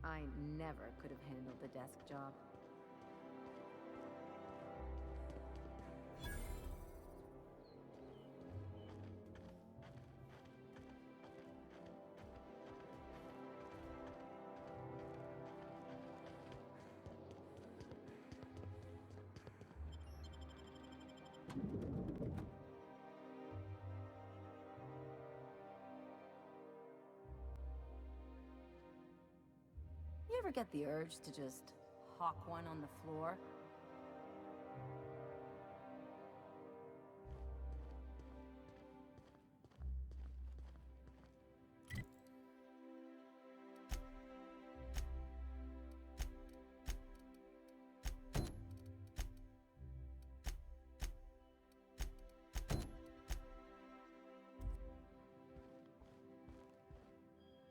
I never could have handled the desk job. You ever get the urge to just hawk one on the floor?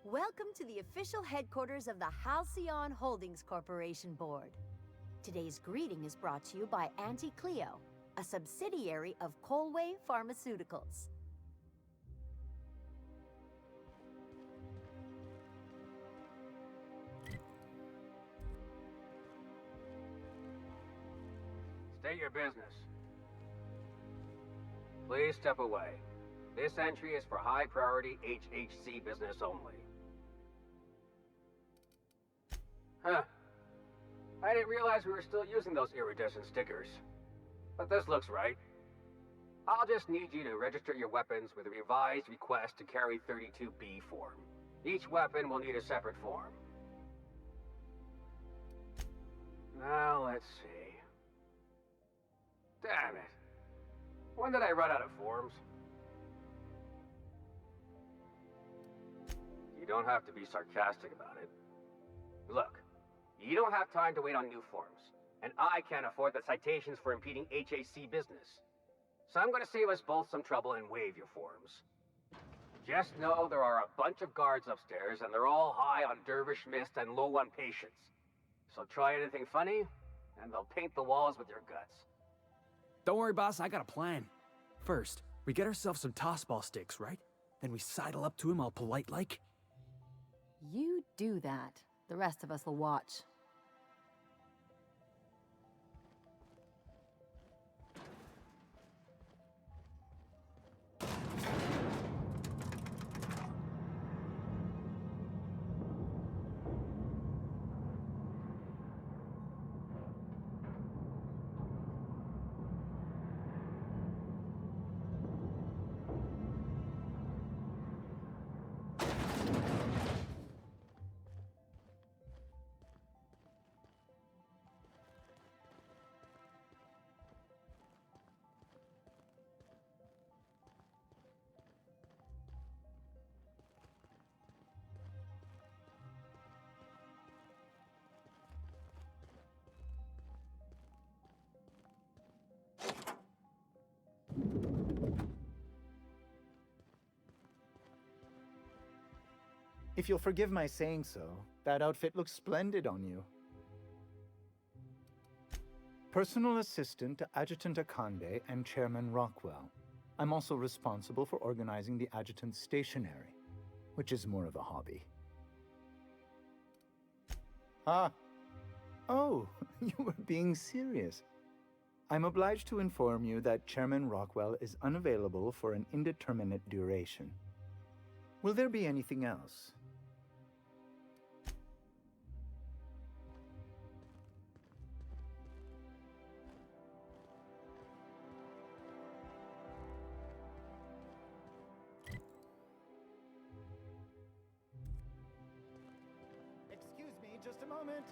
Welcome to the official headquarters of the Halcyon Holdings Corporation Board. Today's greeting is brought to you by Auntie Cleo, a subsidiary of Colway Pharmaceuticals. State your business. Please step away. This entry is for high-priority HHC business only. Huh. I didn't realize we were still using those iridescent stickers. But this looks right. I'll just need you to register your weapons with a revised request to carry 32B form. Each weapon will need a separate form. Now, let's see. Damn it. When did I run out of forms? You don't have to be sarcastic about it. Look, you don't have time to wait on new forms, and I can't afford the citations for impeding HAC business. So I'm going to save us both some trouble and waive your forms. Just know there are a bunch of guards upstairs, and they're all high on dervish mist and low on patience. So try anything funny, and they'll paint the walls with your guts. Don't worry, boss, I got a plan. First, we get ourselves some tossball sticks, right? Then we sidle up to him all polite-like. You do that. The rest of us will watch. If you'll forgive my saying so, that outfit looks splendid on you. Personal assistant to Adjutant Akande and Chairman Rockwell. I'm also responsible for organizing the adjutant's stationery, which is more of a hobby. Ah. Oh, you were being serious. I'm obliged to inform you that Chairman Rockwell is unavailable for an indeterminate duration. Will there be anything else? Excuse me, just a moment.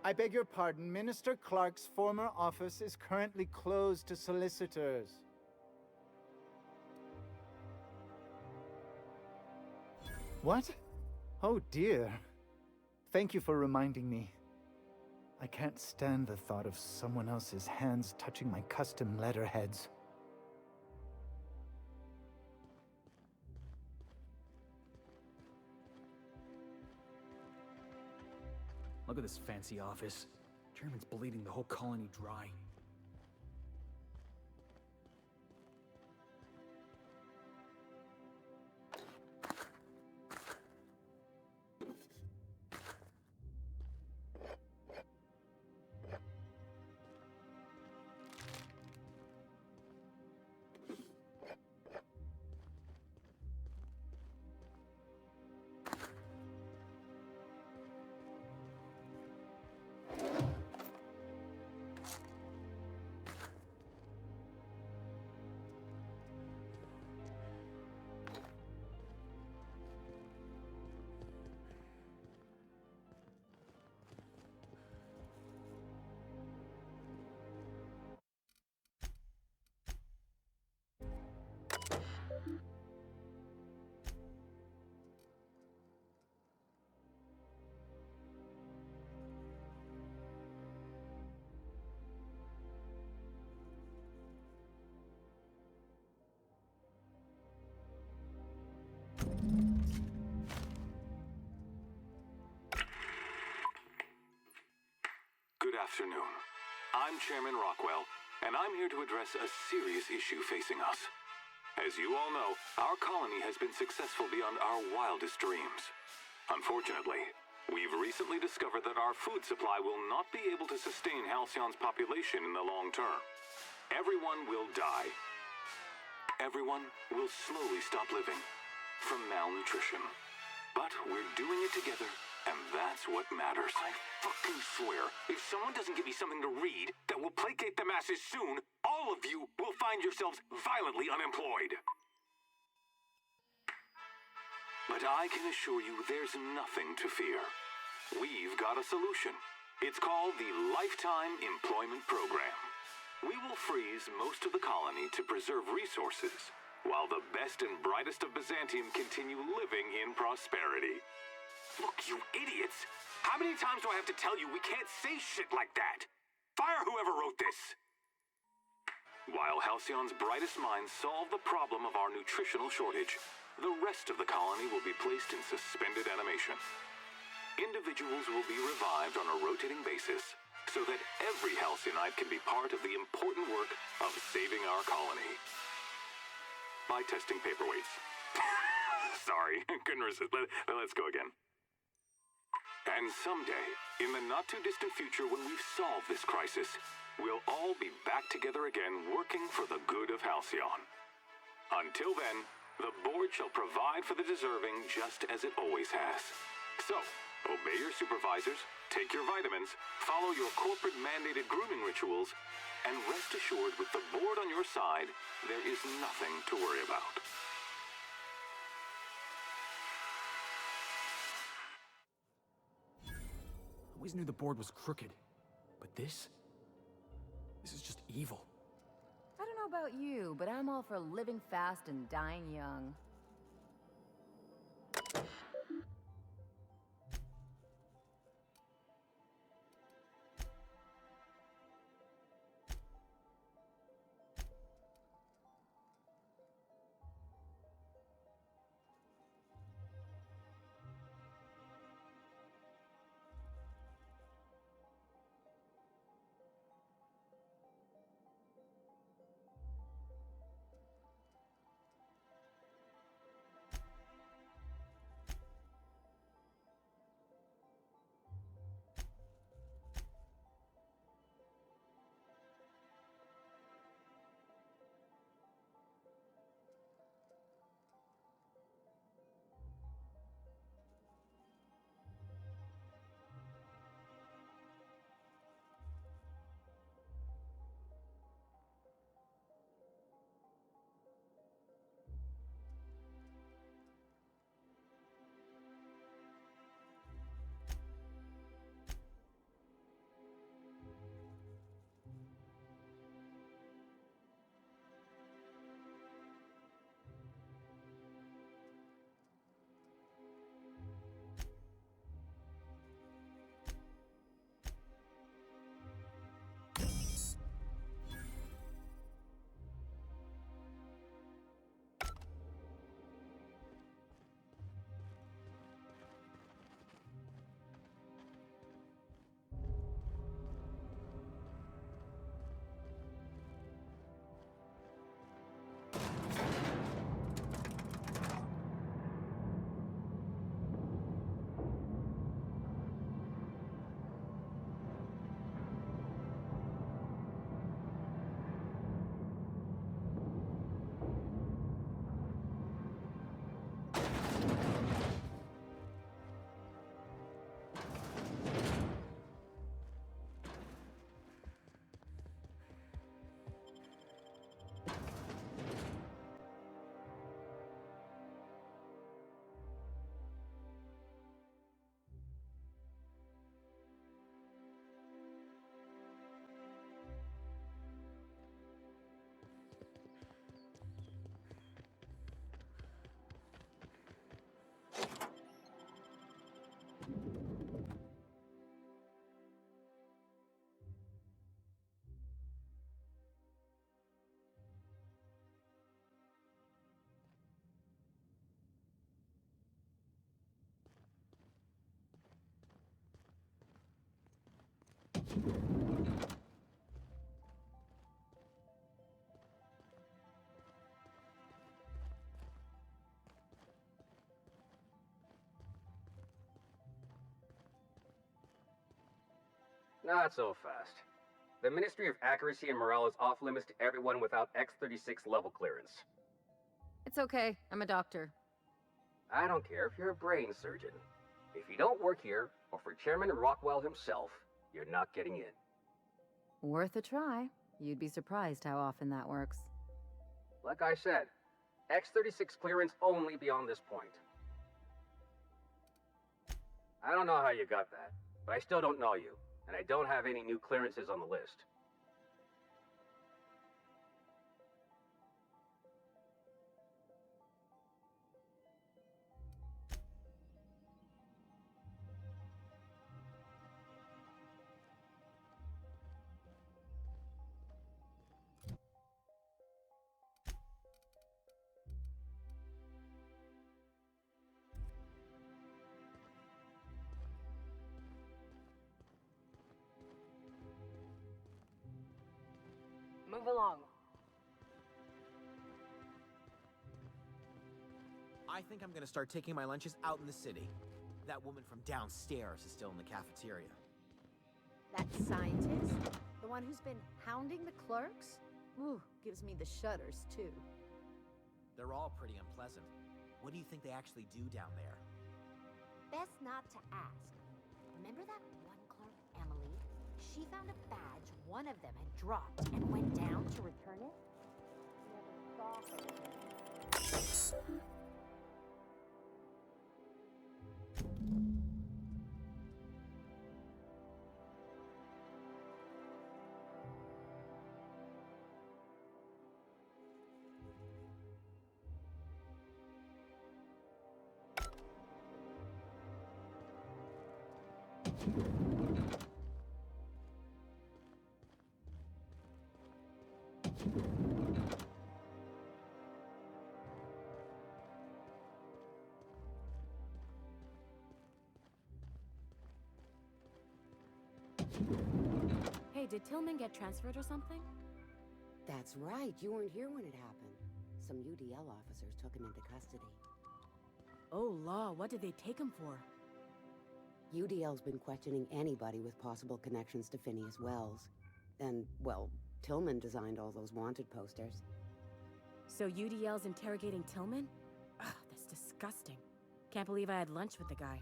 I beg your pardon, Minister Clark's former office is currently closed to solicitors. What? Oh dear. Thank you for reminding me. I can't stand the thought of someone else's hands touching my custom letterheads. Look at this fancy office. Chairman's bleeding the whole colony dry. afternoon. I'm Chairman Rockwell, and I'm here to address a serious issue facing us. As you all know, our colony has been successful beyond our wildest dreams. Unfortunately, we've recently discovered that our food supply will not be able to sustain Halcyon's population in the long term. Everyone will die. Everyone will slowly stop living from malnutrition. But we're doing it together, and that's what matters. I fucking swear, if someone doesn't give me something to read that will placate the masses soon, all of you will find yourselves violently unemployed. But I can assure you there's nothing to fear. We've got a solution. It's called the Lifetime Employment Program. We will freeze most of the colony to preserve resources, while the best and brightest of Byzantium continue living in prosperity. Look, you idiots! How many times do I have to tell you we can't say shit like that? Fire whoever wrote this! While Halcyon's brightest minds solve the problem of our nutritional shortage, the rest of the colony will be placed in suspended animation. Individuals will be revived on a rotating basis, so that every Halcyonite can be part of the important work of saving our colony. By testing paperweights. Sorry, couldn't resist. Let's go again. And someday, in the not-too-distant future when we've solved this crisis, we'll all be back together again working for the good of Halcyon. Until then, the board shall provide for the deserving just as it always has. So, obey your supervisors, take your vitamins, follow your corporate-mandated grooming rituals, and rest assured with the board on your side, there is nothing to worry about. I always knew the board was crooked, but this is just evil. I don't know about you, but I'm all for living fast and dying young. Not so fast. The Ministry of Accuracy and Morale is off limits to everyone without X-36 level clearance. It's okay. I'm a doctor. I don't care if you're a brain surgeon. If you don't work here, or for Chairman Rockwell himself, you're not getting in. Worth a try. You'd be surprised how often that works. Like I said, X-36 clearance only beyond this point. I don't know how you got that, but I still don't know you, and I don't have any new clearances on the list. Move along. I think I'm gonna start taking my lunches out in the city. That woman from downstairs is still in the cafeteria. That scientist? The one who's been hounding the clerks? Ooh, gives me the shudders, too. They're all pretty unpleasant. What do you think they actually do down there? Best not to ask. Remember that one clerk, Emily? She found a badge one of them had dropped and went down to return it? Never saw her again. Hey, did Tillman get transferred or something? That's right, you weren't here when it happened. Some UDL officers took him into custody. Oh, law, what did they take him for? UDL's been questioning anybody with possible connections to Phineas Wells. And, well, Tillman designed all those wanted posters. So UDL's interrogating Tillman? Ugh, that's disgusting. Can't believe I had lunch with the guy.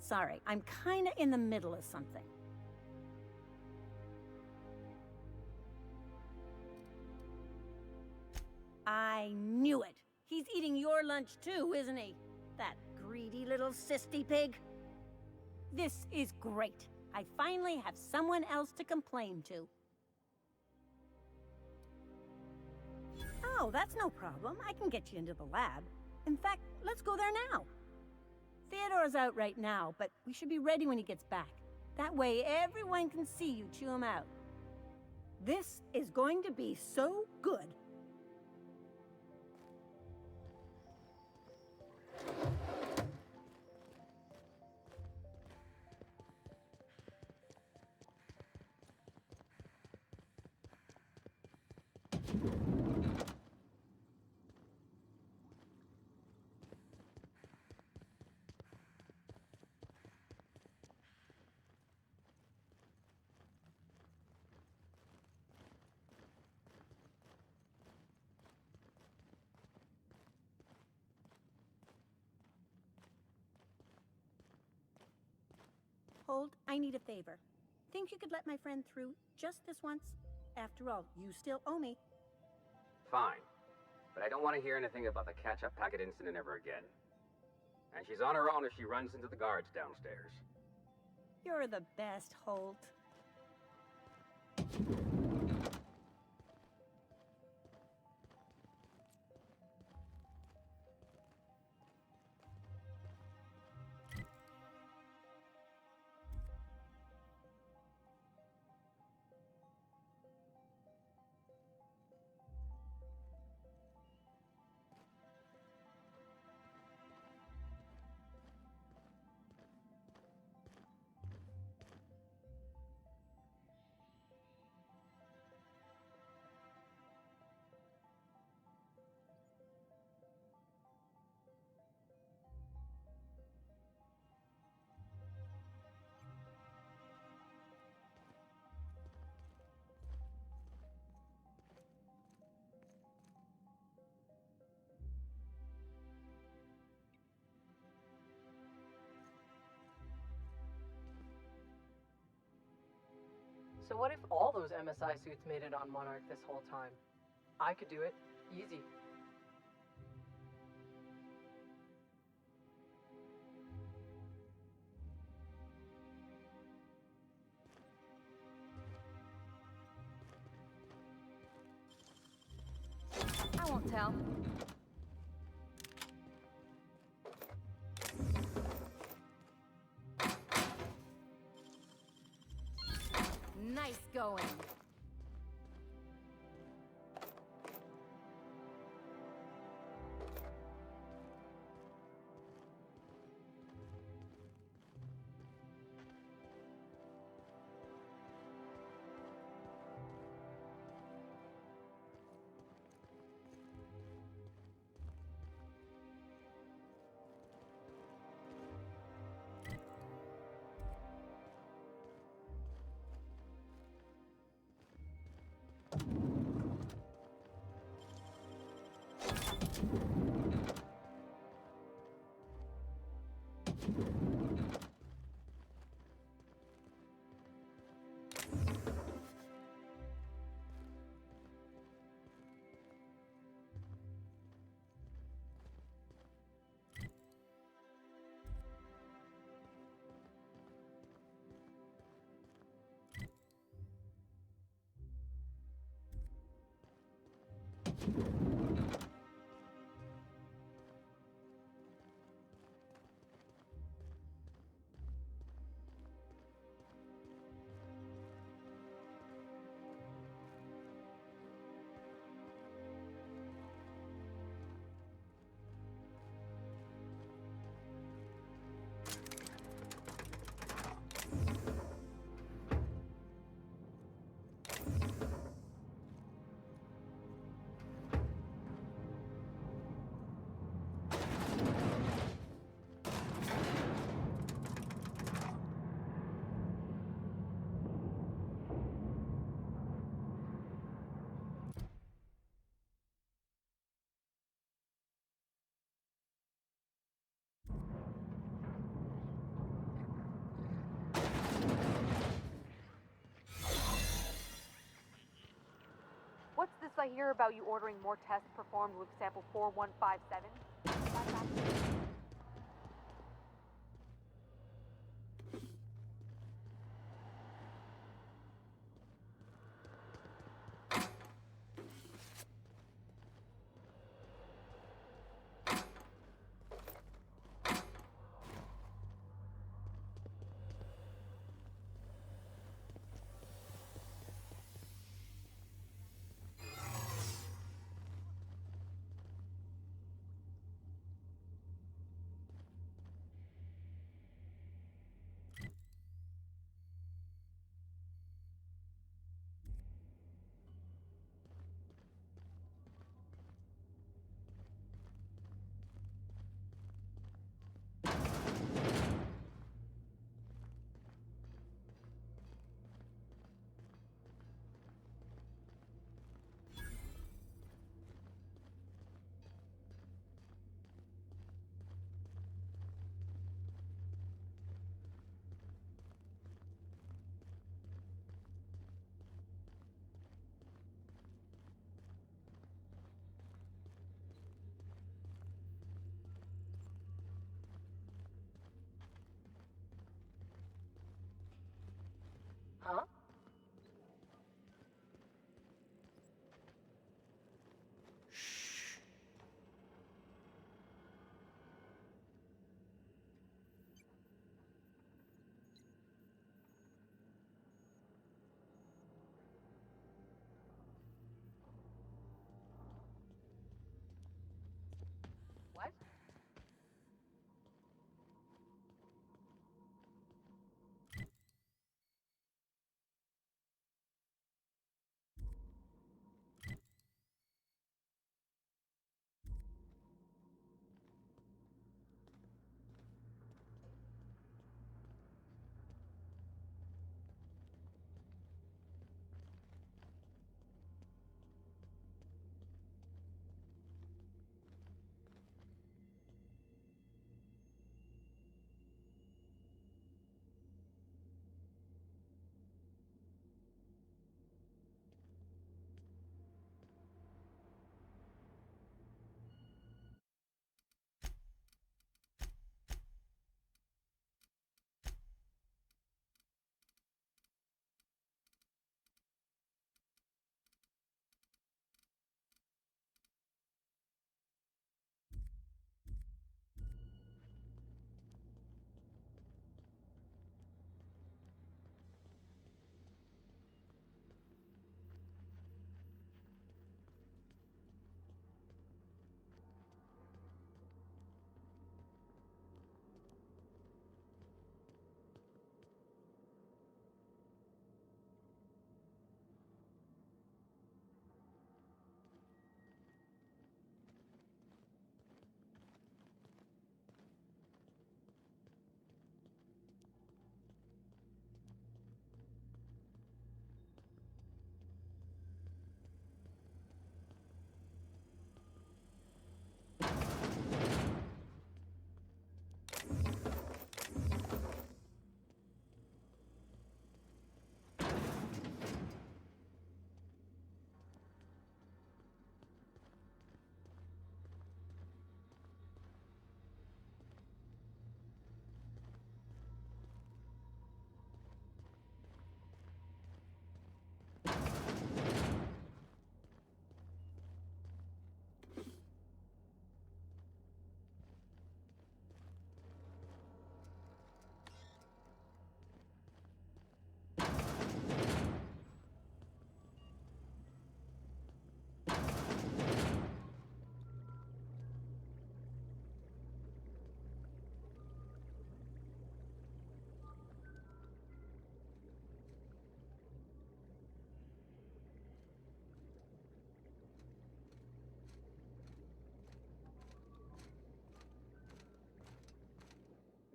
Sorry, I'm kinda in the middle of something. I knew it! He's eating your lunch too, isn't he? That greedy little cysty pig. This is great. I finally have someone else to complain to. Oh, that's no problem. I can get you into the lab. In fact, let's go there now. Theodore's out right now, but we should be ready when he gets back. That way everyone can see you chew him out. This is going to be so good. Hold, I need a favor. Think you could let my friend through just this once? After all, you still owe me. Fine. But I don't want to hear anything about the catch-up packet incident ever again. And she's on her own if she runs into the guards downstairs. You're the best, Holt. So what if all those MSI suits made it on Monarch this whole time? I could do it. Easy. I won't tell. Nice going. What's this I hear about you ordering more tests performed with sample 4157? Huh?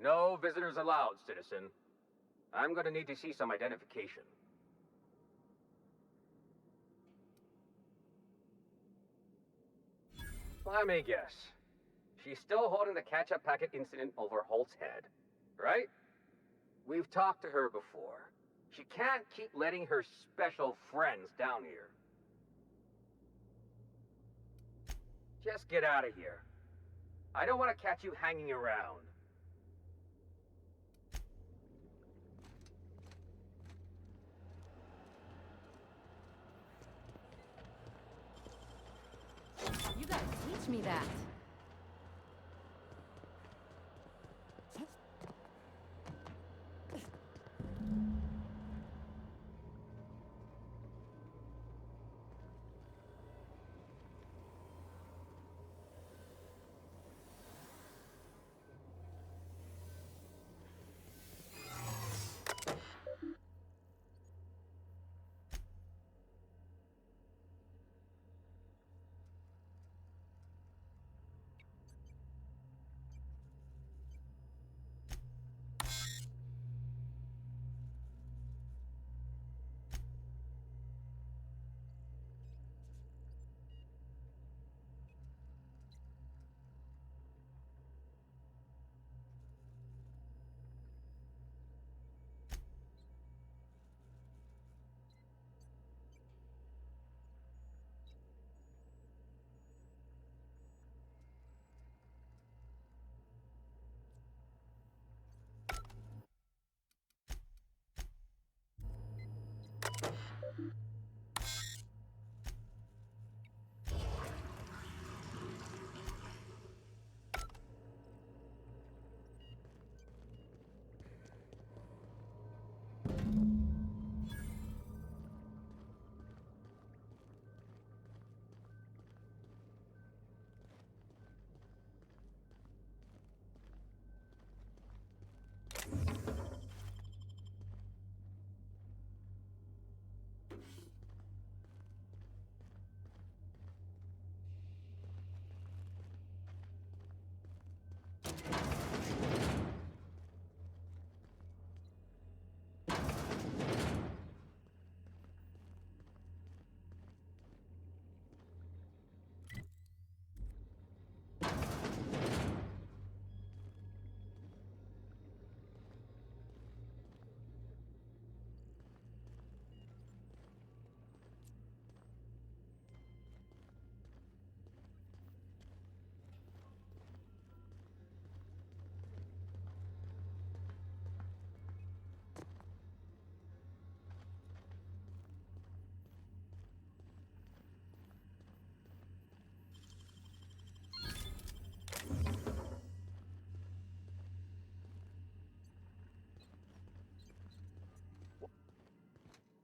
No visitors allowed, citizen. I'm gonna need to see some identification. Let me guess. She's still holding the catch-up packet incident over Holt's head, right? We've talked to her before. She can't keep letting her special friends down here. Just get out of here. I don't want to catch you hanging around. You gotta teach me that.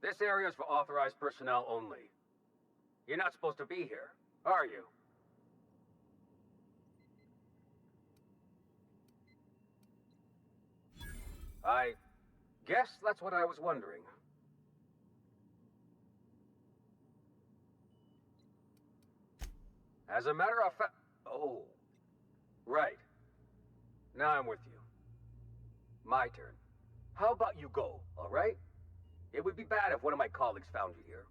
This area is for authorized personnel only. You're not supposed to be here, are you? I guess that's what I was wondering. As a matter of fact... Oh. Right. Now I'm with you. My turn. How about you go, all right? It would be bad if one of my colleagues found you here.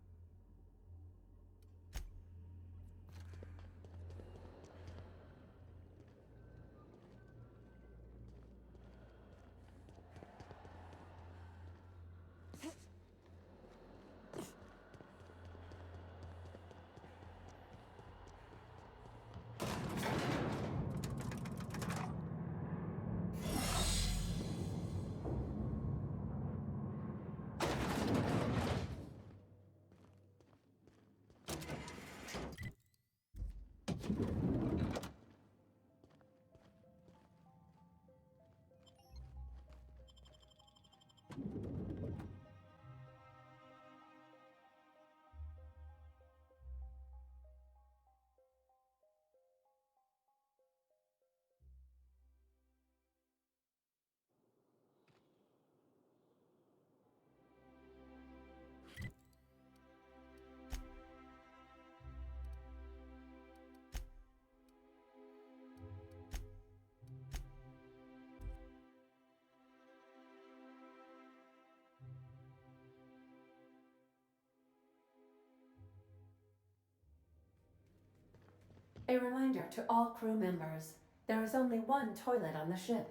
A reminder to all crew members, there is only one toilet on the ship.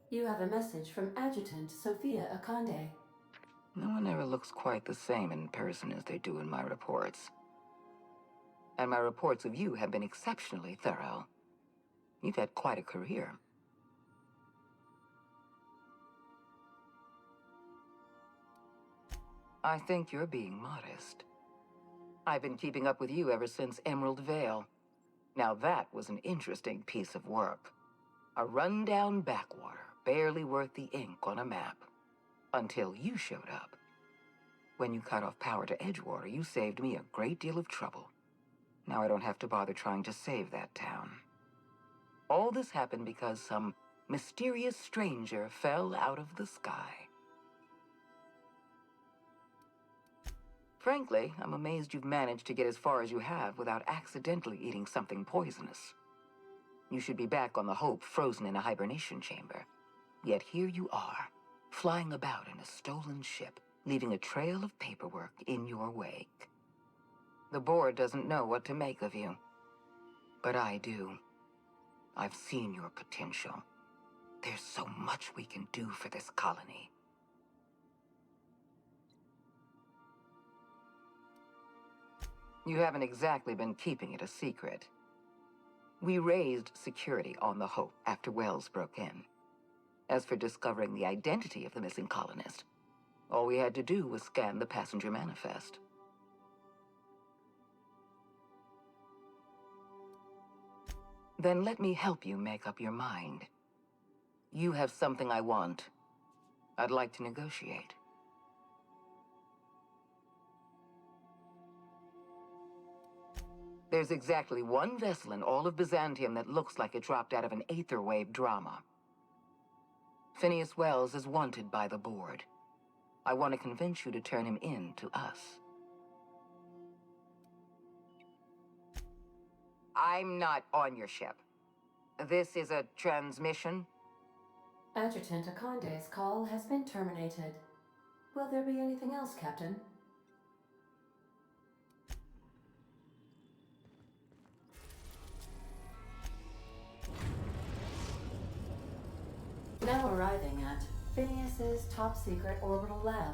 You have a message from Adjutant Sophia Akande. No one ever looks quite the same in person as they do in my reports. And my reports of you have been exceptionally thorough. You've had quite a career. I think you're being modest. I've been keeping up with you ever since Emerald Vale. Now that was an interesting piece of work. A rundown backwater, barely worth the ink on a map. Until you showed up. When you cut off power to Edgewater, you saved me a great deal of trouble. Now I don't have to bother trying to save that town. All this happened because some mysterious stranger fell out of the sky. Frankly, I'm amazed you've managed to get as far as you have without accidentally eating something poisonous. You should be back on the Hope, frozen in a hibernation chamber. Yet here you are, flying about in a stolen ship, leaving a trail of paperwork in your wake. The board doesn't know what to make of you. But I do. I've seen your potential. There's so much we can do for this colony. You haven't exactly been keeping it a secret. We raised security on the Hope after Wells broke in. As for discovering the identity of the missing colonist, all we had to do was scan the passenger manifest. Then let me help you make up your mind. You have something I want. I'd like to negotiate. There's exactly one vessel in all of Byzantium that looks like it dropped out of an Aetherwave drama. Phineas Wells is wanted by the board. I want to convince you to turn him in to us. I'm not on your ship. This is a transmission? Adjutant Akande's call has been terminated. Will there be anything else, Captain? Now arriving at Phineas's top-secret orbital lab.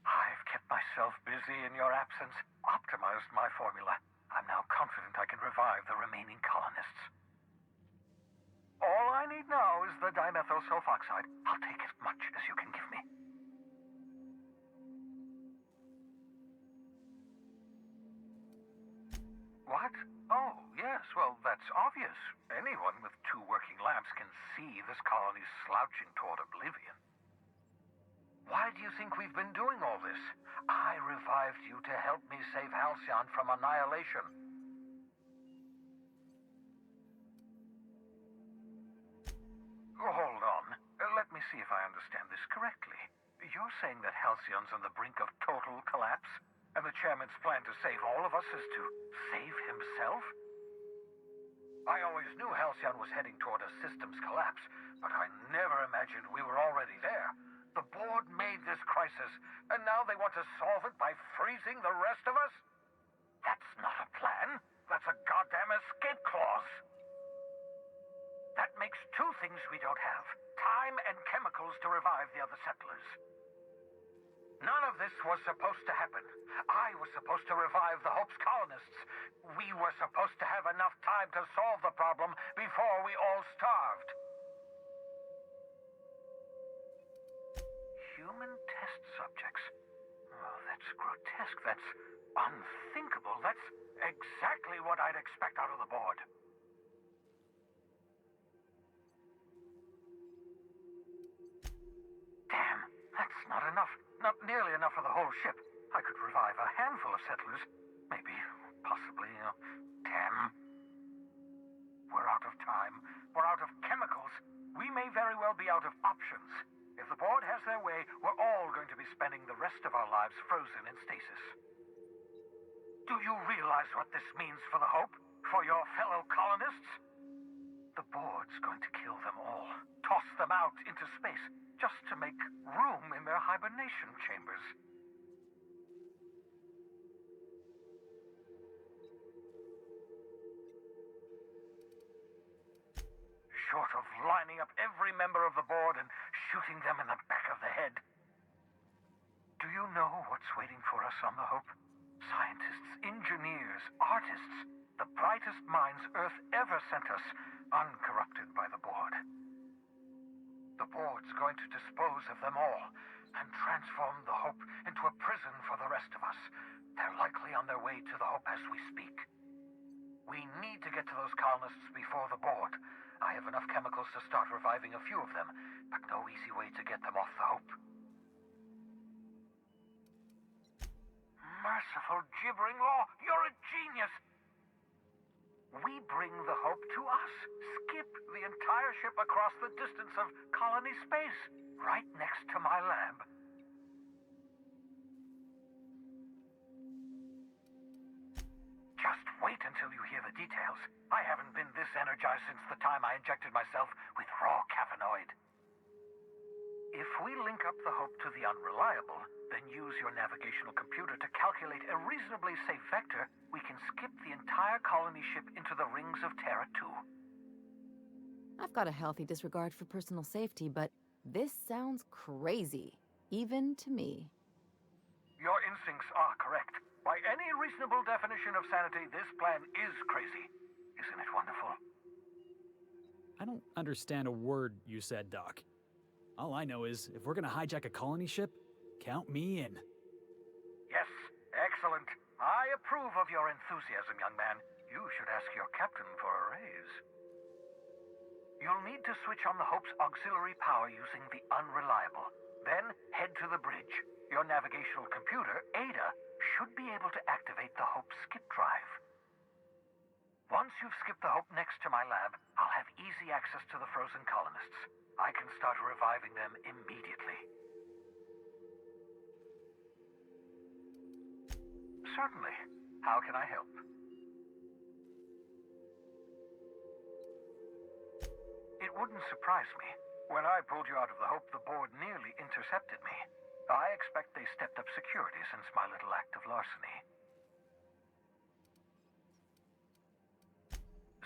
I've kept myself busy in your absence, optimized my formula. I'm now confident I can revive the remaining colonists. All I need now is the dimethyl sulfoxide. I'll take as much as you can give me. What? Oh, yes, well, that's obvious. Anyone with 2 working labs can see this colony's slouching toward oblivion. Why do you think we've been doing all this? I revived you to help me save Halcyon from annihilation. Hold on. Let me see if I understand this correctly. You're saying that Halcyon's on the brink of total collapse? And the chairman's plan to save all of us is to save himself? I always knew Halcyon was heading toward a systems collapse, but I never imagined we were already there. The board made this crisis, and now they want to solve it by freezing the rest of us? That's not a plan. That's a goddamn escape clause. That makes 2 things we don't have. Time and chemicals to revive the other settlers. None of this was supposed to happen. I was supposed to revive the Hope's colonists. We were supposed to have enough time to solve the problem before we all starved. Human test subjects? Oh, that's grotesque. That's unthinkable. That's exactly what I'd expect out of the board. Damn, that's not enough. Not nearly enough for the whole ship. I could revive a handful of settlers. Maybe, possibly, damn. We're out of time. We're out of chemicals. We may very well be out of options. If the board has their way, we're all going to be spending the rest of our lives frozen in stasis. Do you realize what this means for the Hope? For your fellow colonists? The board's going to kill them all, toss them out into space, just to make room in their hibernation chambers. Short of lining up every member of the board and shooting them in the back of the head. Do you know what's waiting for us on the Hope? Scientists, engineers, artists, the brightest minds Earth ever sent us, uncorrupted by the board. The board's going to dispose of them all and transform the Hope into a prison for the rest of us. They're likely on their way to the Hope as we speak. We need to get to those colonists before the board. I have enough chemicals to start reviving a few of them, but no easy way to get them off the Hope. Merciful gibbering law, you're a genius! We bring the Hope to us. Skip the entire ship across the distance of colony space, right next to my lab. Just wait until you hear the details. I haven't been this energized since the time I injected myself with raw cavanoid. If we link up the Hope to the Unreliable, then use your navigational computer to calculate a reasonably safe vector, we can skip the entire colony ship into the rings of Terra 2. I've got a healthy disregard for personal safety, but this sounds crazy, even to me. Your instincts are correct. By any reasonable definition of sanity, this plan is crazy. Isn't it wonderful? I don't understand a word you said, Doc. All I know is, if we're gonna hijack a colony ship, count me in. Yes, excellent. I approve of your enthusiasm, young man. You should ask your captain for a raise. You'll need to switch on the Hope's auxiliary power using the Unreliable. Then head to the bridge. Your navigational computer, Ada, should be able to activate the Hope skip drive. Once you've skipped the Hope next to my lab, I'll have easy access to the frozen colonists. I can start reviving them immediately. Certainly. How can I help? It wouldn't surprise me. When I pulled you out of the Hope, the board nearly intercepted me. I expect they stepped up security since my little act of larceny.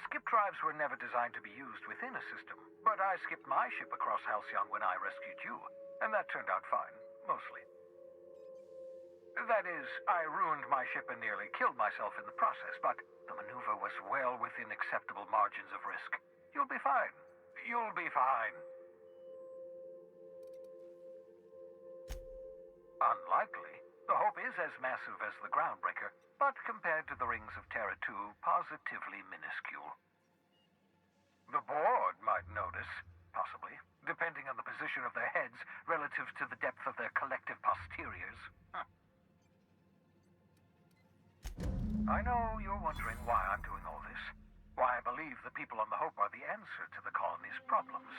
Skip drives were never designed to be used within a system, but I skipped my ship across Halcyon when I rescued you, and that turned out fine, mostly. That is, I ruined my ship and nearly killed myself in the process, but the maneuver was well within acceptable margins of risk. You'll be fine. You'll be fine. Unlikely. The Hope is as massive as the Groundbreaker, but compared to the rings of Terra 2, positively minuscule. The board might notice, possibly, depending on the position of their heads relative to the depth of their collective posteriors. I know you're wondering why I'm doing all this. Why I believe the people on the Hope are the answer to the colony's problems.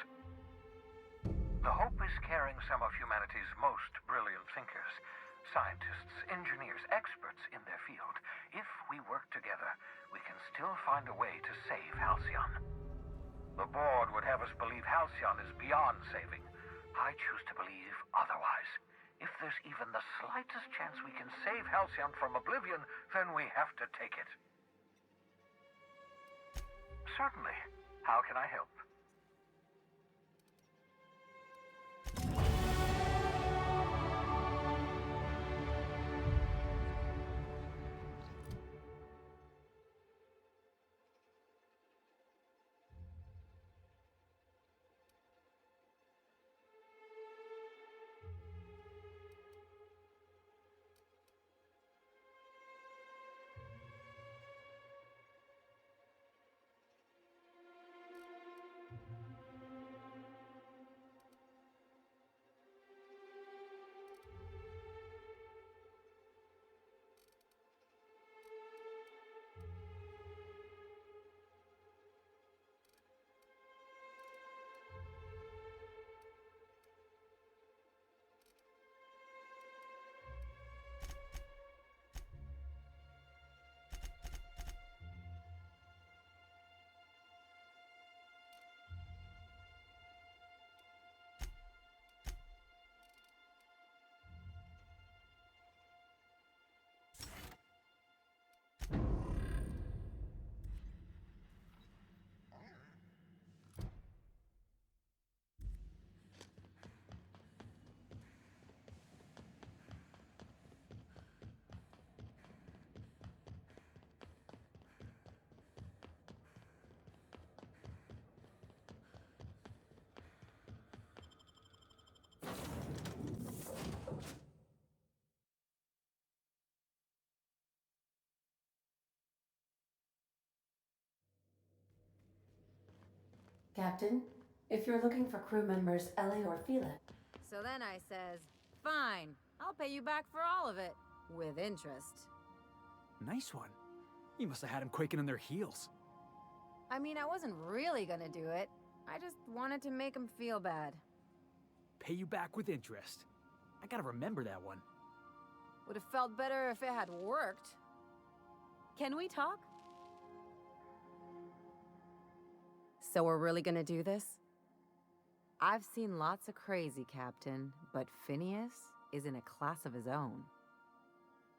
The Hope is carrying some of humanity's most brilliant thinkers. Scientists, engineers, experts in their field. If we work together, we can still find a way to save Halcyon. The board would have us believe Halcyon is beyond saving. I choose to believe otherwise. If there's even the slightest chance we can save Halcyon from oblivion, then we have to take it. Certainly. How can I help? Captain, if you're looking for crew members Ellie or Felix... So then I says, fine, I'll pay you back for all of it. With interest. Nice one. You must have had him quaking in their heels. I mean, I wasn't really gonna do it. I just wanted to make him feel bad. Pay you back with interest. I gotta remember that one. Would have felt better if it had worked. Can we talk? So we're really gonna do this? I've seen lots of crazy, Captain, but Phineas is in a class of his own.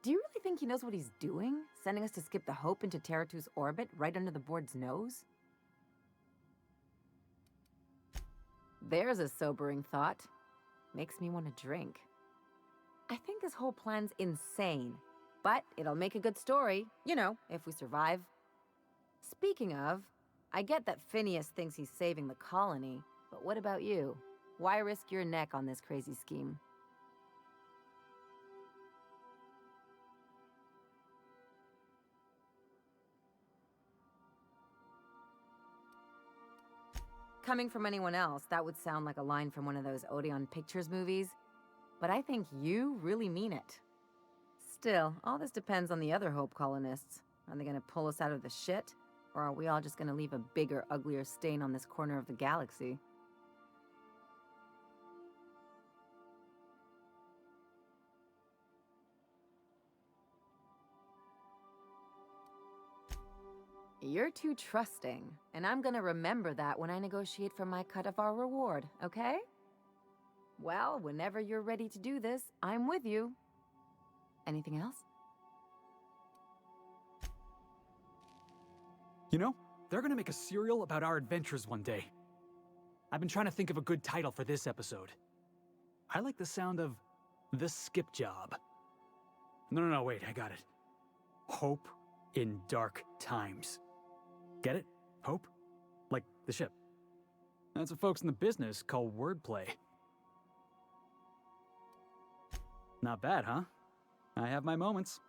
Do you really think he knows what he's doing? Sending us to skip the Hope into Tartarus' orbit right under the board's nose? There's a sobering thought. Makes me want to drink. I think this whole plan's insane, but it'll make a good story, you know, if we survive. Speaking of, I get that Phineas thinks he's saving the colony, but what about you? Why risk your neck on this crazy scheme? Coming from anyone else, that would sound like a line from one of those Odeon Pictures movies, but I think you really mean it. Still, all this depends on the other Hope colonists. Are they gonna pull us out of the shit? Or are we all just gonna leave a bigger, uglier stain on this corner of the galaxy? You're too trusting, and I'm gonna remember that when I negotiate for my cut of our reward, okay? Well, whenever you're ready to do this, I'm with you. Anything else? You know, they're gonna make a serial about our adventures one day. I've been trying to think of a good title for this episode. I like the sound of The Skip Job. No, wait, I got it. Hope in Dark Times. Get it? Hope? Like the ship. That's what folks in the business call wordplay. Not bad, huh? I have my moments.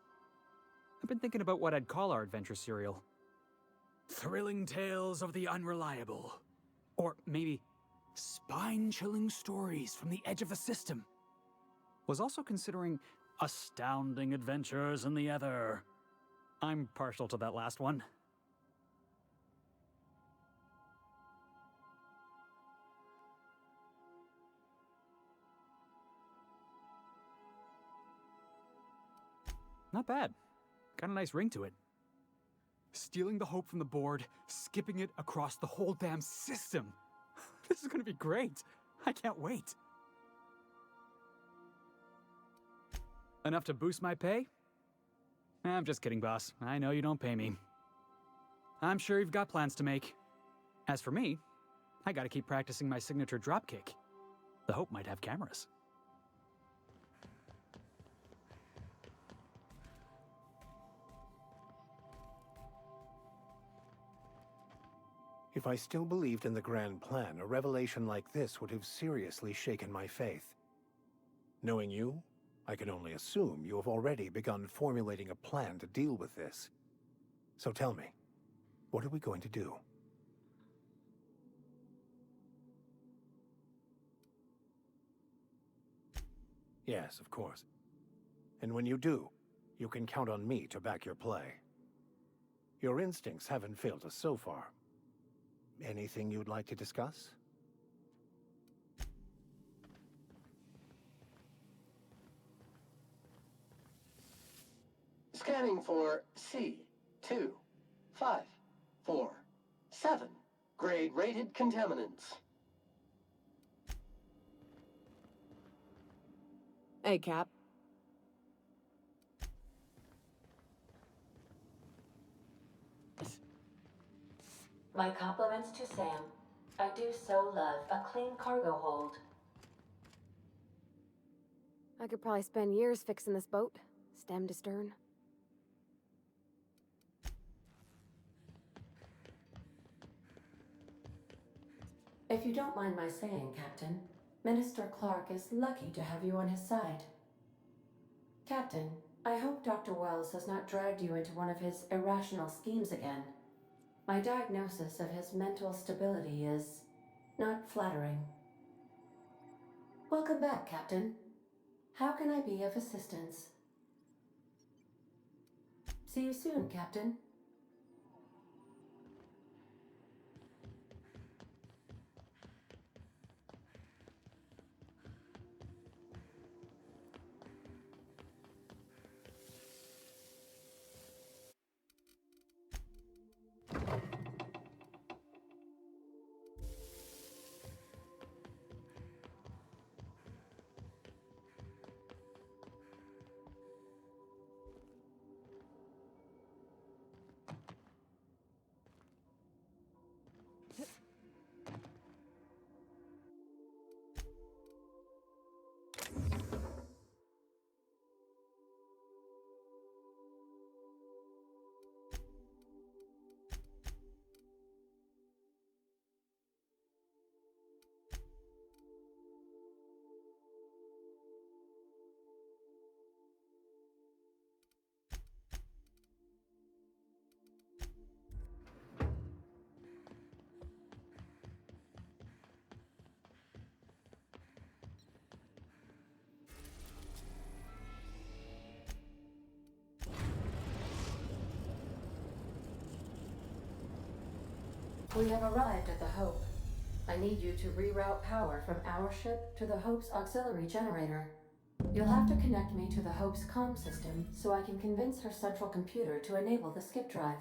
I've been thinking about what I'd call our adventure serial. Thrilling Tales of the Unreliable. Or maybe Spine-Chilling Stories from the Edge of the System. Was also considering Astounding Adventures in the Ether. I'm partial to that last one. Not bad. Got a nice ring to it. Stealing the Hope from the board, skipping it across the whole damn system. This is gonna be great. I can't wait. Enough to boost my pay? I'm just kidding, boss. I know you don't pay me. I'm sure you've got plans to make. As for me, I gotta keep practicing my signature dropkick. The Hope might have cameras. If I still believed in the grand plan, a revelation like this would have seriously shaken my faith. Knowing you, I can only assume you have already begun formulating a plan to deal with this. So tell me, what are we going to do? Yes, of course. And when you do, you can count on me to back your play. Your instincts haven't failed us so far. Anything you'd like to discuss? Scanning for C2547. Grade rated contaminants. Hey, Cap. My compliments to Sam. I do so love a clean cargo hold. I could probably spend years fixing this boat, stem to stern. If you don't mind my saying, Captain, Minister Clark is lucky to have you on his side. Captain, I hope Dr. Wells has not dragged you into one of his irrational schemes again. My diagnosis of his mental stability is not flattering. Welcome back, Captain. How can I be of assistance? See you soon, Captain. We have arrived at the Hope. I need you to reroute power from our ship to the Hope's auxiliary generator. You'll have to connect me to the Hope's comm system so I can convince her central computer to enable the skip drive.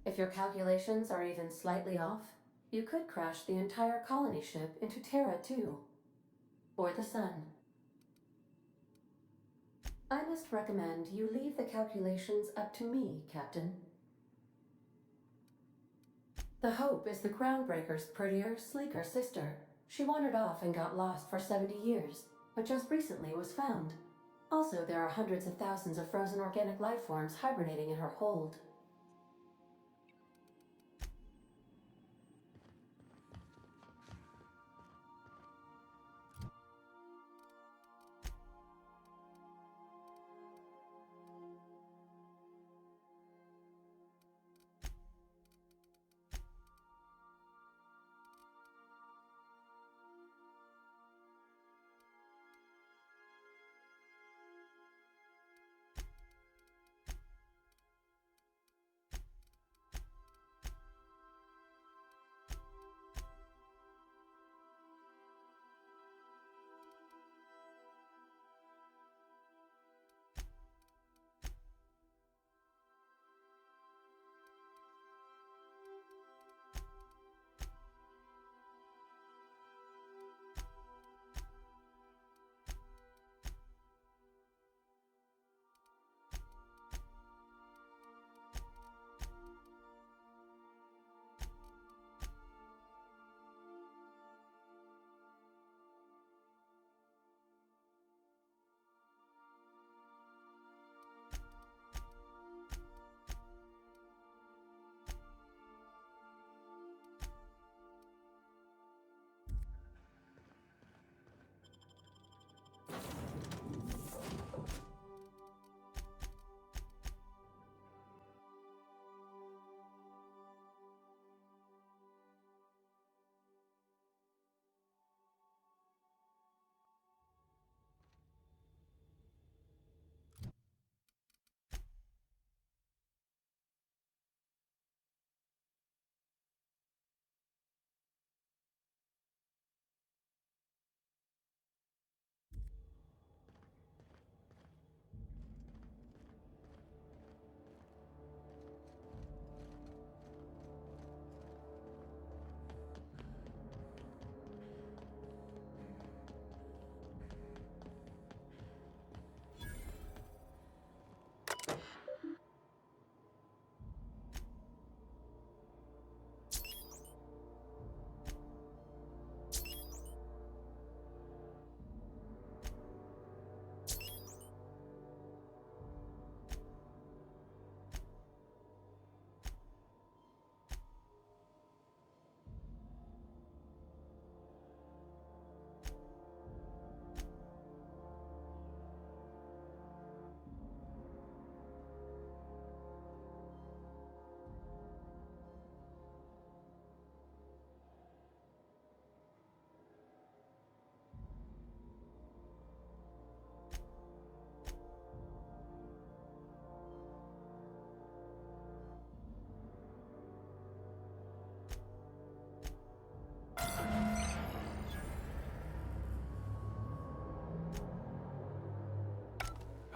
If your calculations are even slightly off, you could crash the entire colony ship into Terra too. Or the Sun. I must recommend you leave the calculations up to me, Captain. The Hope is the Groundbreaker's prettier, sleeker sister. She wandered off and got lost for 70 years, but just recently was found. Also, there are hundreds of thousands of frozen organic life forms hibernating in her hold.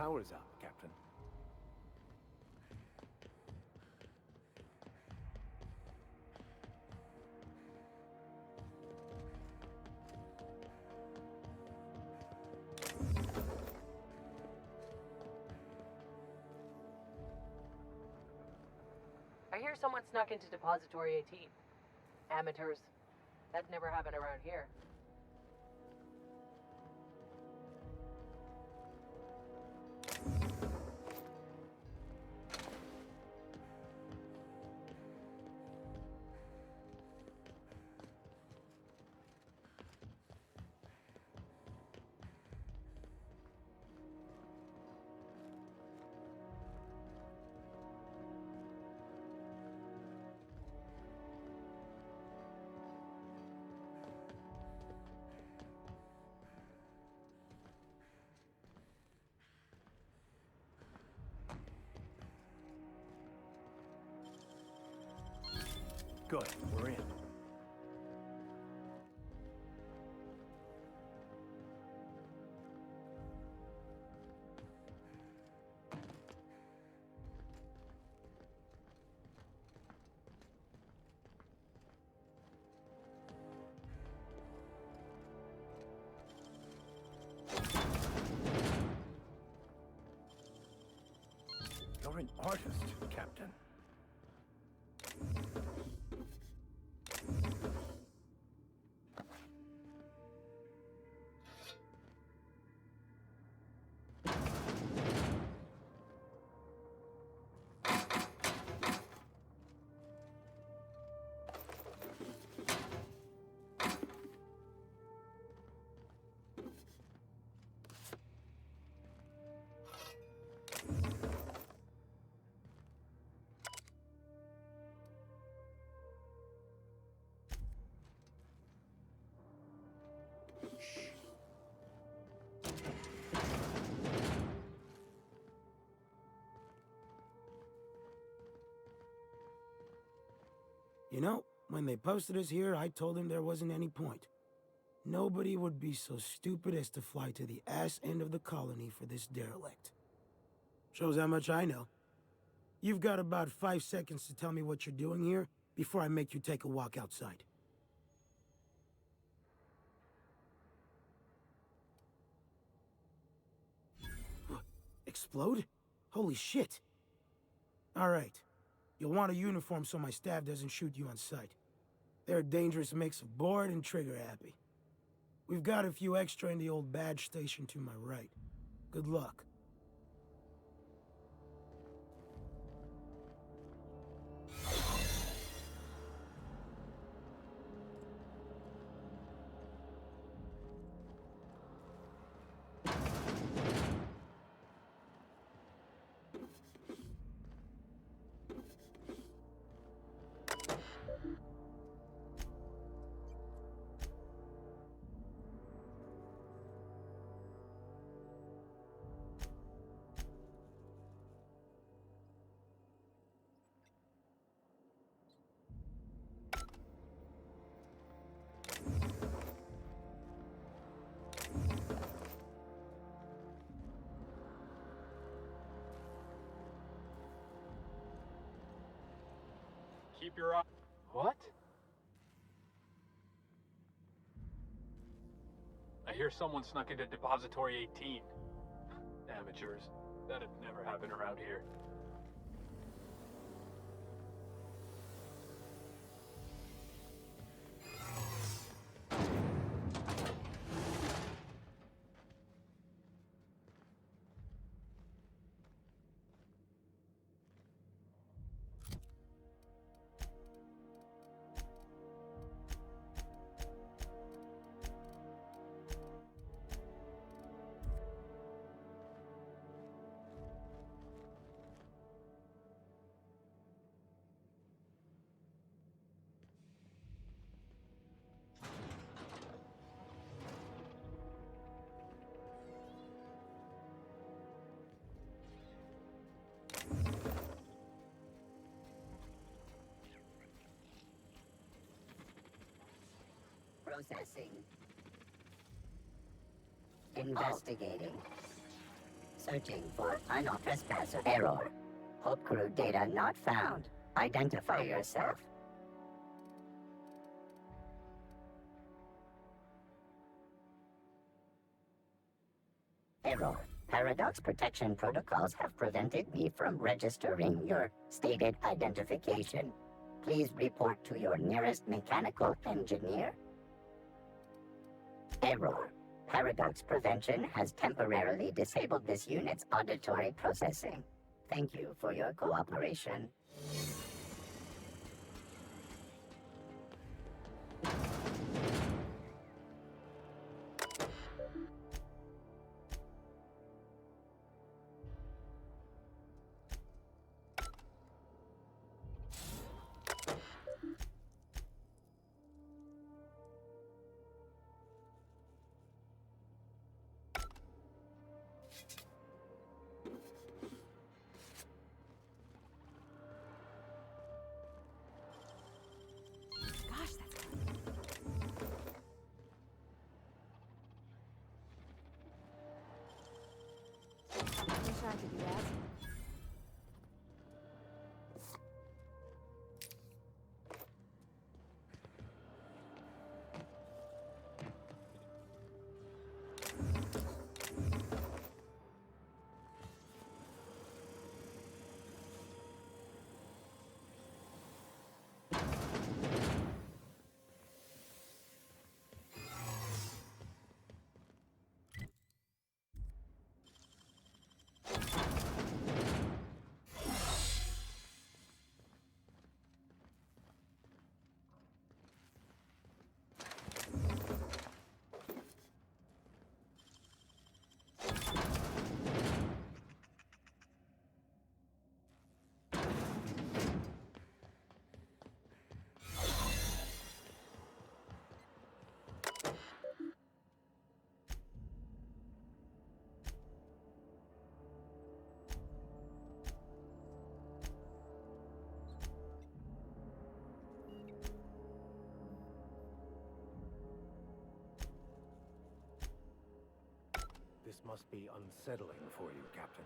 power's up, Captain. I hear someone snuck into Depository 18. Amateurs. That never happened around here. Good, we're in. You're an artist, Captain. You know, when they posted us here, I told them there wasn't any point. Nobody would be so stupid as to fly to the ass end of the colony for this derelict. Shows how much I know. You've got about 5 seconds to tell me what you're doing here before I make you take a walk outside. Explode? Holy shit. All right. You'll want a uniform so my staff doesn't shoot you on sight. They're a dangerous mix of bored and trigger-happy. We've got a few extra in the old badge station to my right. Good luck. Keep your eye. What? I hear someone snuck into Depository 18. Amateurs. That'd never happen around here. Processing. Investigating. Searching for final trespasser error. Hope crew data not found. Identify yourself. Error. Paradox protection protocols have prevented me from registering your stated identification. Please report to your nearest mechanical engineer. Error. Paradox prevention has temporarily disabled this unit's auditory processing. Thank you for your cooperation. Wish I could do that. This must be unsettling for you, Captain.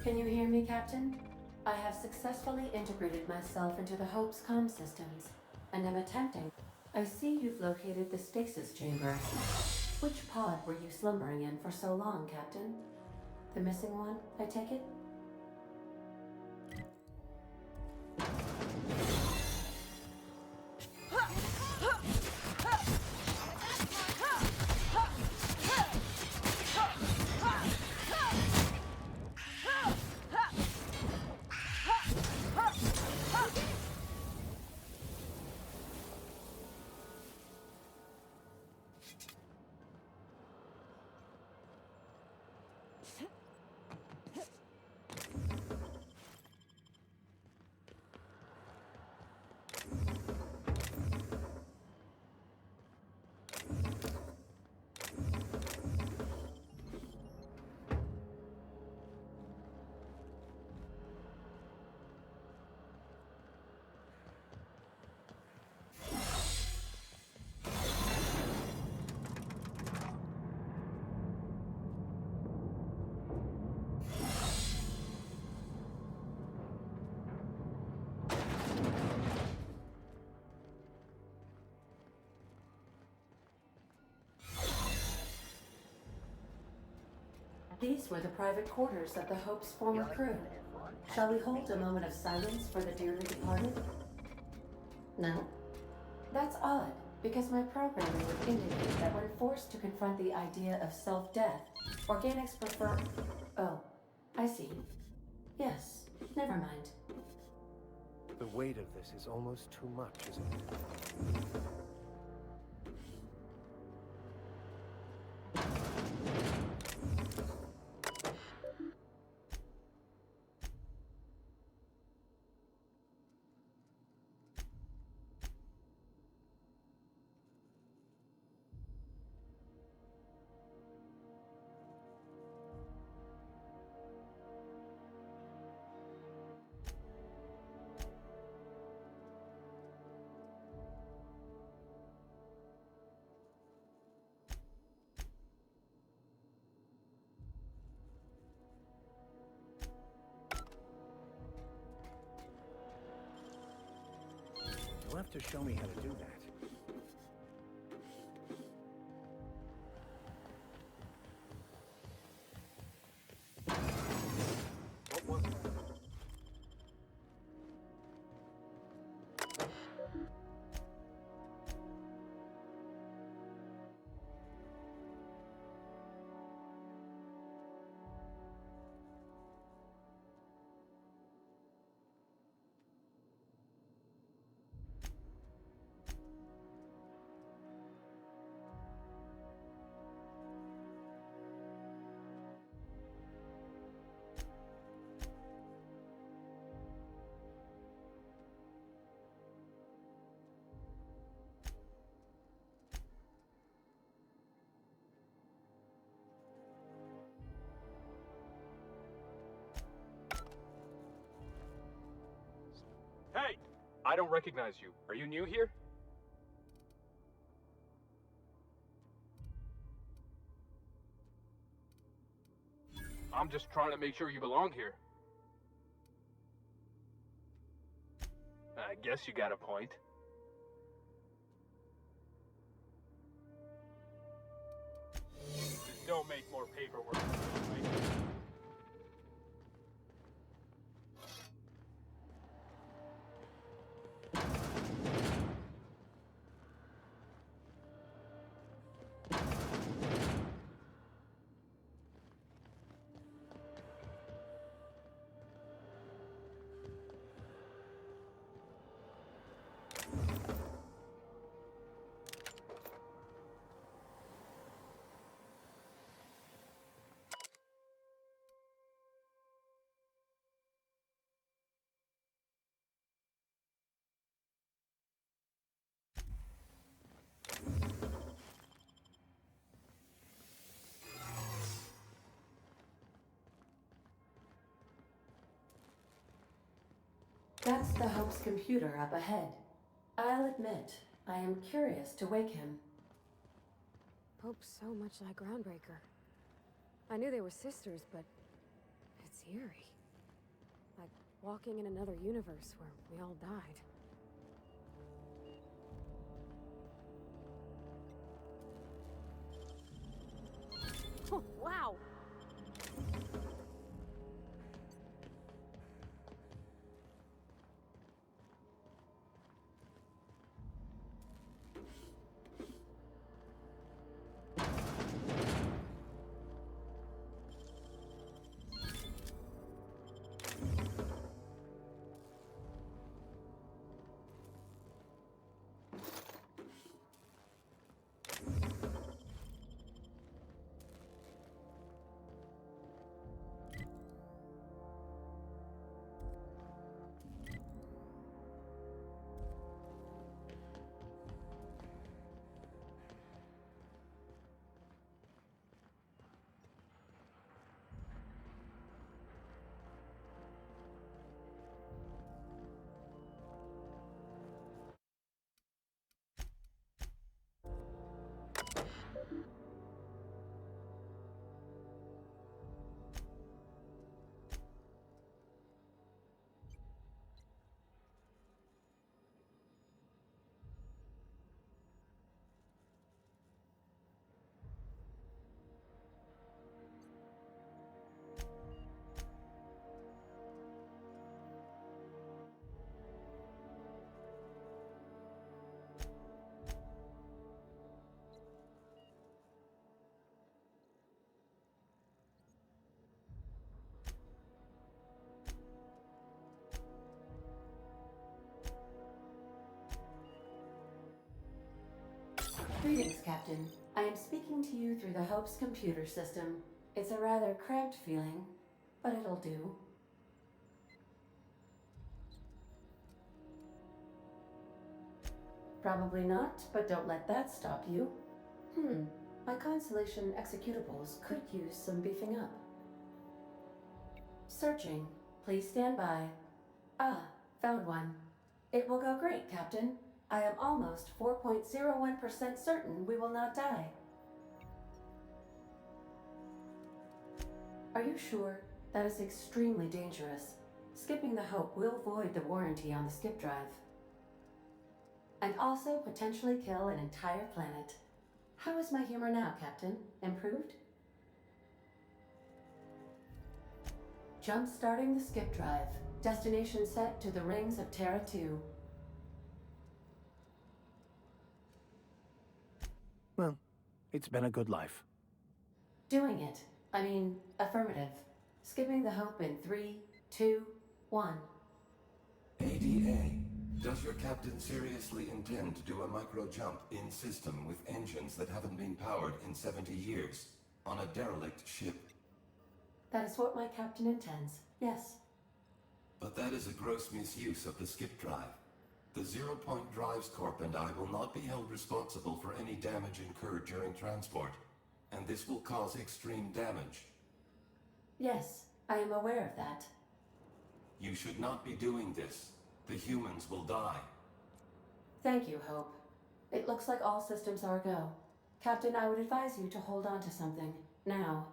Can you hear me, Captain? I have successfully integrated myself into the Hope's comm systems, and am attempting. I see you've located the stasis chamber. Which pod were you slumbering in for so long, Captain? The missing one, I take it? These were the private quarters of the Hope's former crew. Shall we hold a moment of silence for the dearly departed? No? That's odd, because my programming would indicate that when forced to confront the idea of self-death, organics prefer... Oh, I see. Yes, never mind. The weight of this is almost too much, isn't it? You'll have to show me how to do that. Hey! I don't recognize you. Are you new here? I'm just trying to make sure you belong here. I guess you got a point. Just don't make more paperwork. Right? That's the Hope's computer up ahead. I'll admit, I am curious to wake him. Pope's so much like Groundbreaker. I knew they were sisters, but it's eerie. Like walking in another universe where we all died. Oh, wow! Captain. I am speaking to you through the Hope's computer system. It's a rather cramped feeling, but it'll do. Probably not, but don't let that stop you. My Constellation executables could use some beefing up. Searching. Please stand by. Ah, found one. It will go great, Captain. I am almost 4.01% certain we will not die. Are you sure? That is extremely dangerous. Skipping the Hope will void the warranty on the skip drive. And also potentially kill an entire planet. How is my humor now, Captain? Improved? Jump-starting the skip drive. Destination set to the rings of Terra 2. Well, it's been a good life. Doing it. I mean, affirmative. Skipping the Hope in 3, 2, 1. ADA, does your captain seriously intend to do a micro-jump in system with engines that haven't been powered in 70 years on a derelict ship? That is what my captain intends, yes. But that is a gross misuse of the skip drive. The Zero Point Drives Corp and I will not be held responsible for any damage incurred during transport, and this will cause extreme damage. Yes, I am aware of that. You should not be doing this. The humans will die. Thank you, Hope. It looks like all systems are a go. Captain, I would advise you to hold on to something, now.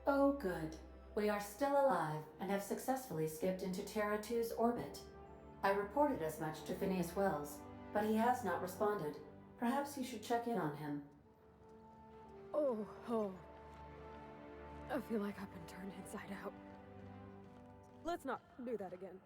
Oh, good. We are still alive and have successfully skipped into Terra 2's orbit. I reported as much to Phineas Wells, but he has not responded. Perhaps you should check in on him. Oh. I feel like I've been turned inside out. Let's not do that again.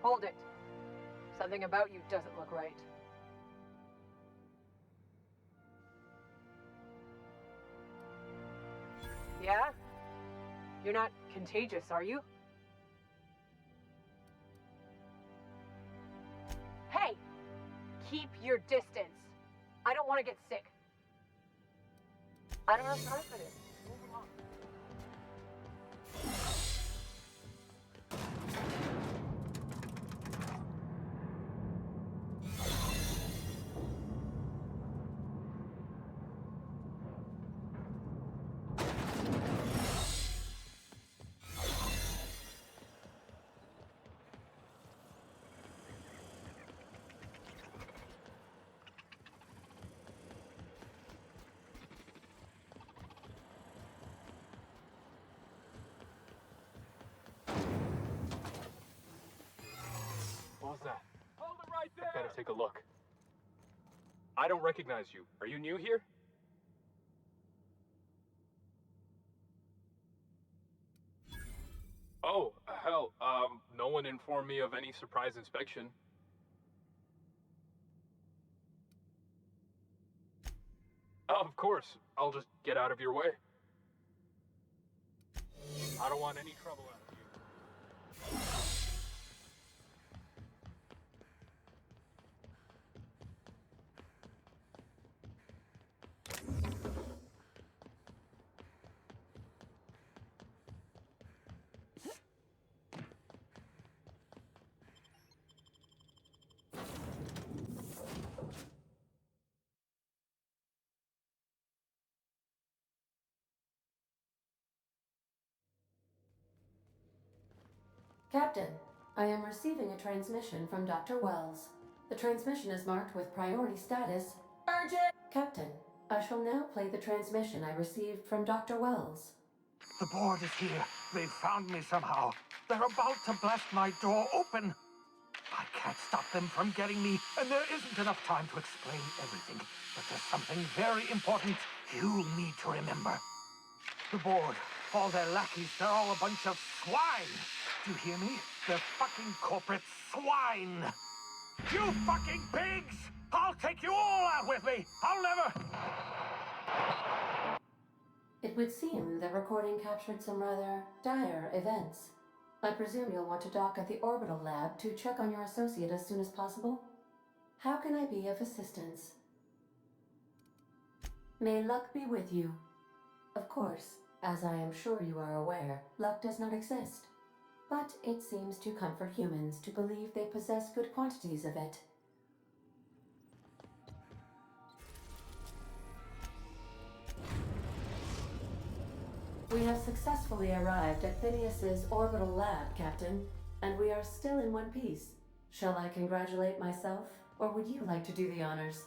Hold it. Something about you doesn't look right. Yeah? You're not contagious, are you? Hey! Keep your distance. I don't want to get sick. I don't have time for this. Move along. take a look. I don't recognize you. Are you new here? Oh, hell, no one informed me of any surprise inspection. Of course, I'll just get out of your way. I don't want any trouble out of you. Captain, I am receiving a transmission from Dr. Wells. The transmission is marked with priority status. Urgent! Captain, I shall now play the transmission I received from Dr. Wells. The board is here. They've found me somehow. They're about to blast my door open. I can't stop them from getting me, and there isn't enough time to explain everything. But there's something very important you need to remember. The board, all their lackeys, they're all a bunch of swine. Do you hear me? They're fucking corporate swine. You fucking pigs! I'll take you all out with me! I'll never... It would seem the recording captured some rather dire events. I presume you'll want to dock at the orbital lab to check on your associate as soon as possible? How can I be of assistance? May luck be with you. Of course, as I am sure you are aware, luck does not exist. But it seems to comfort humans to believe they possess good quantities of it. We have successfully arrived at Phineas's orbital lab, Captain, and we are still in one piece. Shall I congratulate myself, or would you like to do the honors?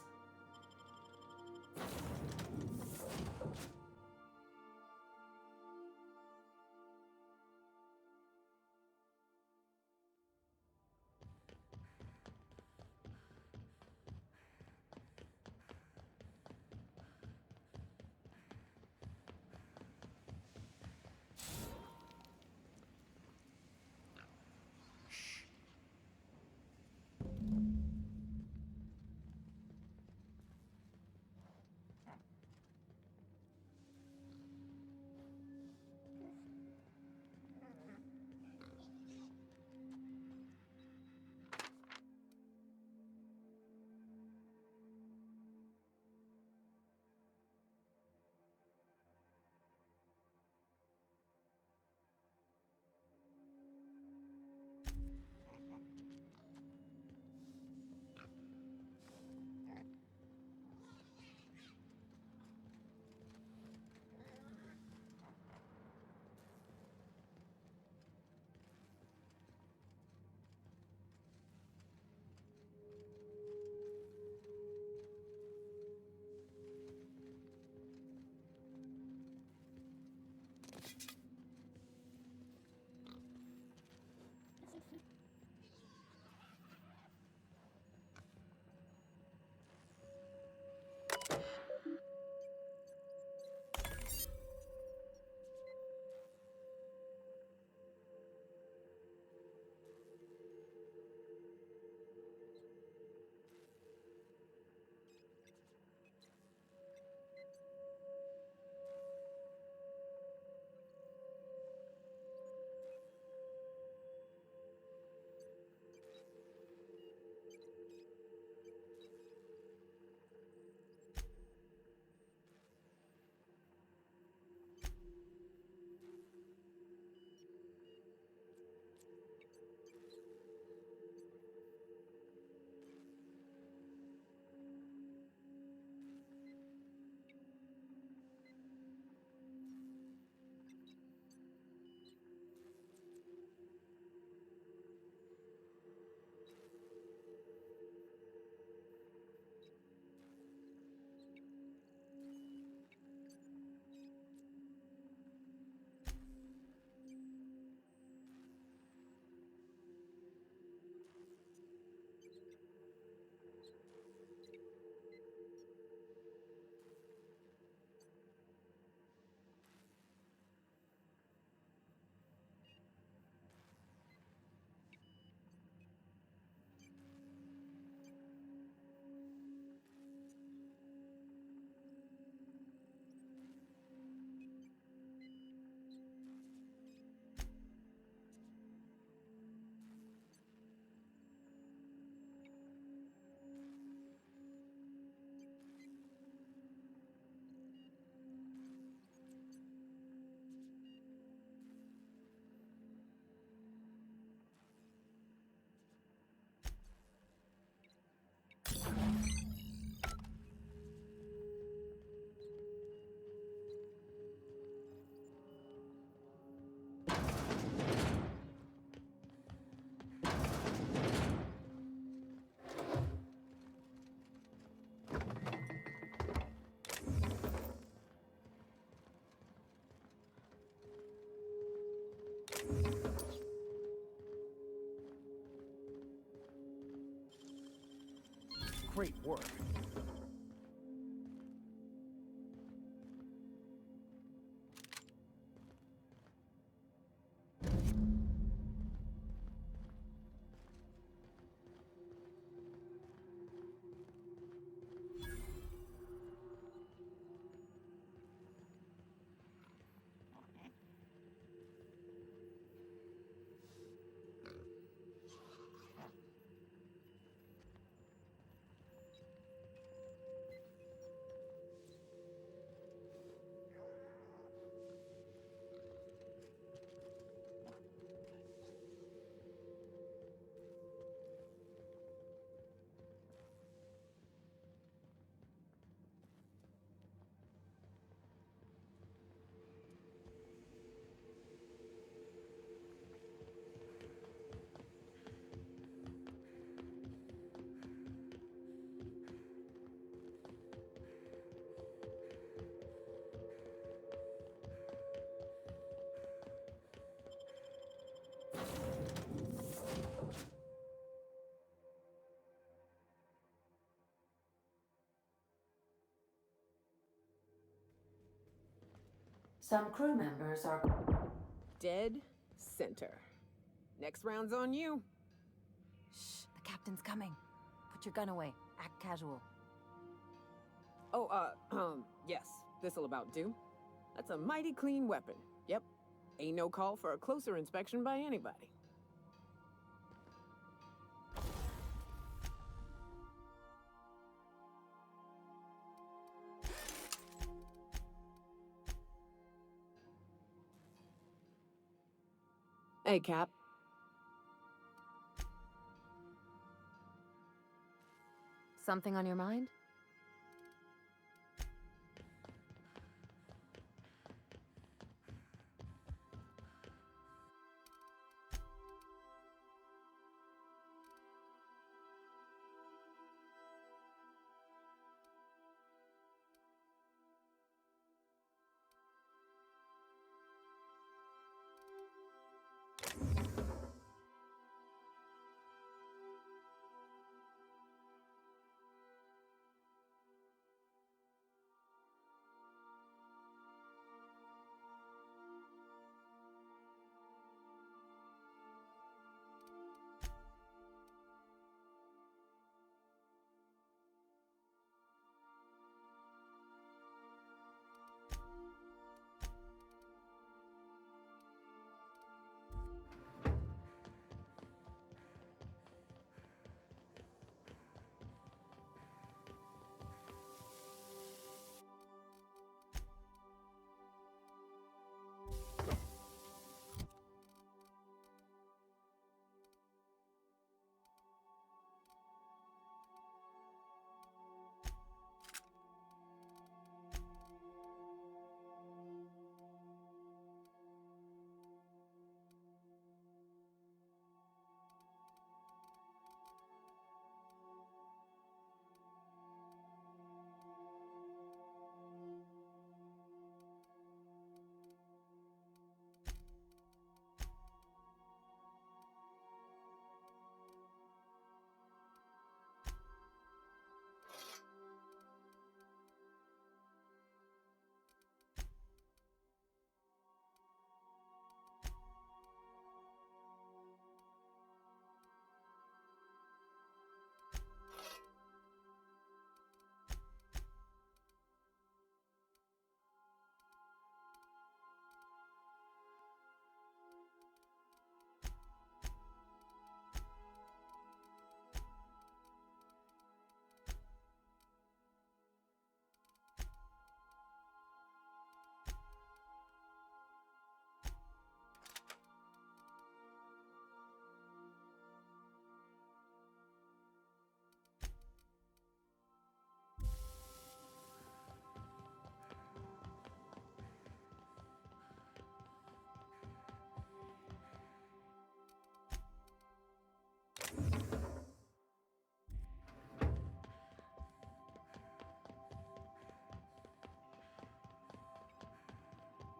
Great work. Some crew members are dead center. Next round's on you. Shh, the captain's coming. Put your gun away. Act casual. Oh, yes, this'll about do. That's a mighty clean weapon. Yep. Ain't no call for a closer inspection by anybody. Hey, Cap. Something on your mind?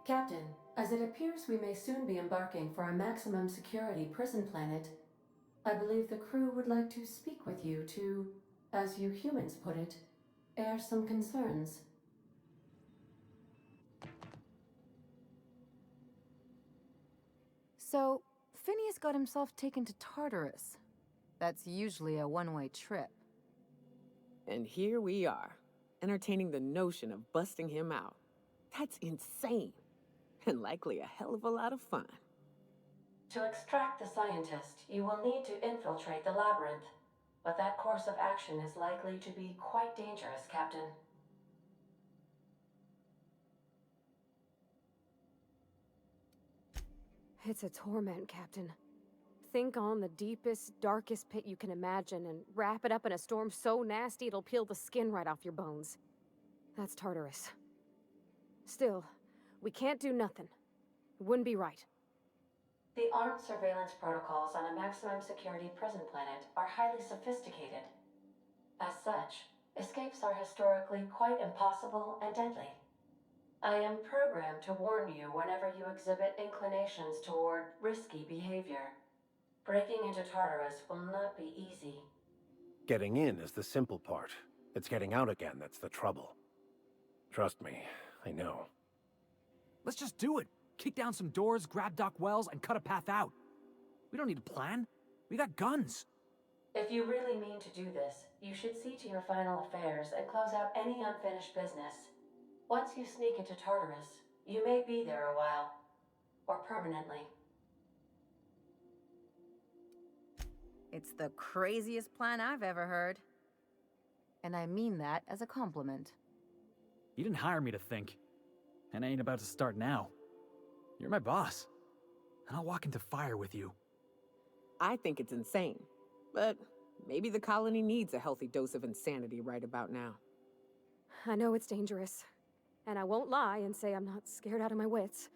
Captain, as it appears we may soon be embarking for a maximum security prison planet, I believe the crew would like to speak with you to as you humans put it, air some concerns. So, Phineas got himself taken to Tartarus. That's usually a one-way trip. And here we are, entertaining the notion of busting him out. That's insane. And likely a hell of a lot of fun. To extract the scientist, you will need to infiltrate the labyrinth. But that course of action is likely to be quite dangerous, Captain. It's a torment, Captain. Think on the deepest, darkest pit you can imagine and wrap it up in a storm so nasty it'll peel the skin right off your bones. That's Tartarus. Still, we can't do nothing. It wouldn't be right. The armed surveillance protocols on a maximum security prison planet are highly sophisticated. As such, escapes are historically quite impossible and deadly. I am programmed to warn you whenever you exhibit inclinations toward risky behavior. Breaking into Tartarus will not be easy. Getting in is the simple part. It's getting out again that's the trouble. Trust me, I know. Let's just do it. Kick down some doors, grab Doc Wells, and cut a path out. We don't need a plan. We got guns. If you really mean to do this, you should see to your final affairs and close out any unfinished business. Once you sneak into Tartarus, you may be there a while. Or permanently. It's the craziest plan I've ever heard. And I mean that as a compliment. You didn't hire me to think. And I ain't about to start now. You're my boss. And I'll walk into fire with you. I think it's insane. But maybe the colony needs a healthy dose of insanity right about now. I know it's dangerous. And I won't lie and say I'm not scared out of my wits.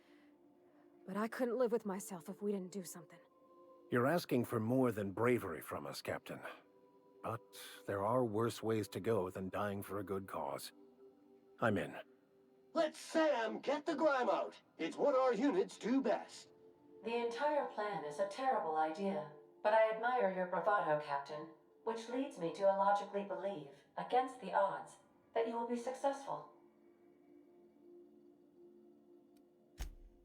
But I couldn't live with myself if we didn't do something. You're asking for more than bravery from us, Captain. But there are worse ways to go than dying for a good cause. I'm in. Let Sam get the grime out. It's what our units do best. The entire plan is a terrible idea, but I admire your bravado, Captain, which leads me to illogically believe, against the odds, that you will be successful.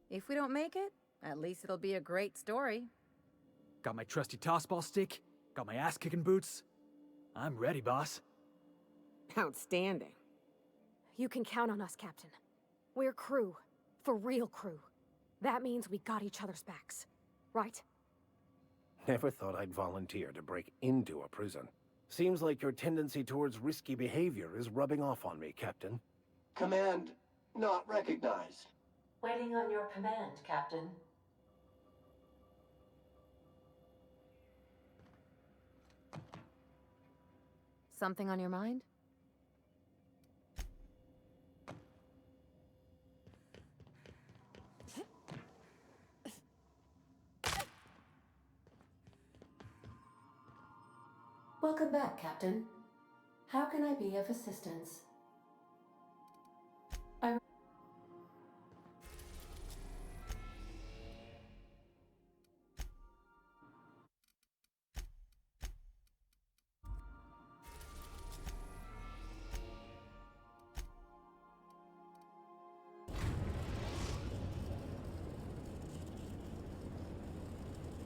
If we don't make it, at least it'll be a great story. Got my trusty tossball stick, got my ass-kicking boots. I'm ready, boss. Outstanding. You can count on us, Captain. We're crew. For real crew. That means we got each other's backs. Right? Never thought I'd volunteer to break into a prison. Seems like your tendency towards risky behavior is rubbing off on me, Captain. Command not recognized. Waiting on your command, Captain. Something on your mind? Welcome back, Captain. How can I be of assistance?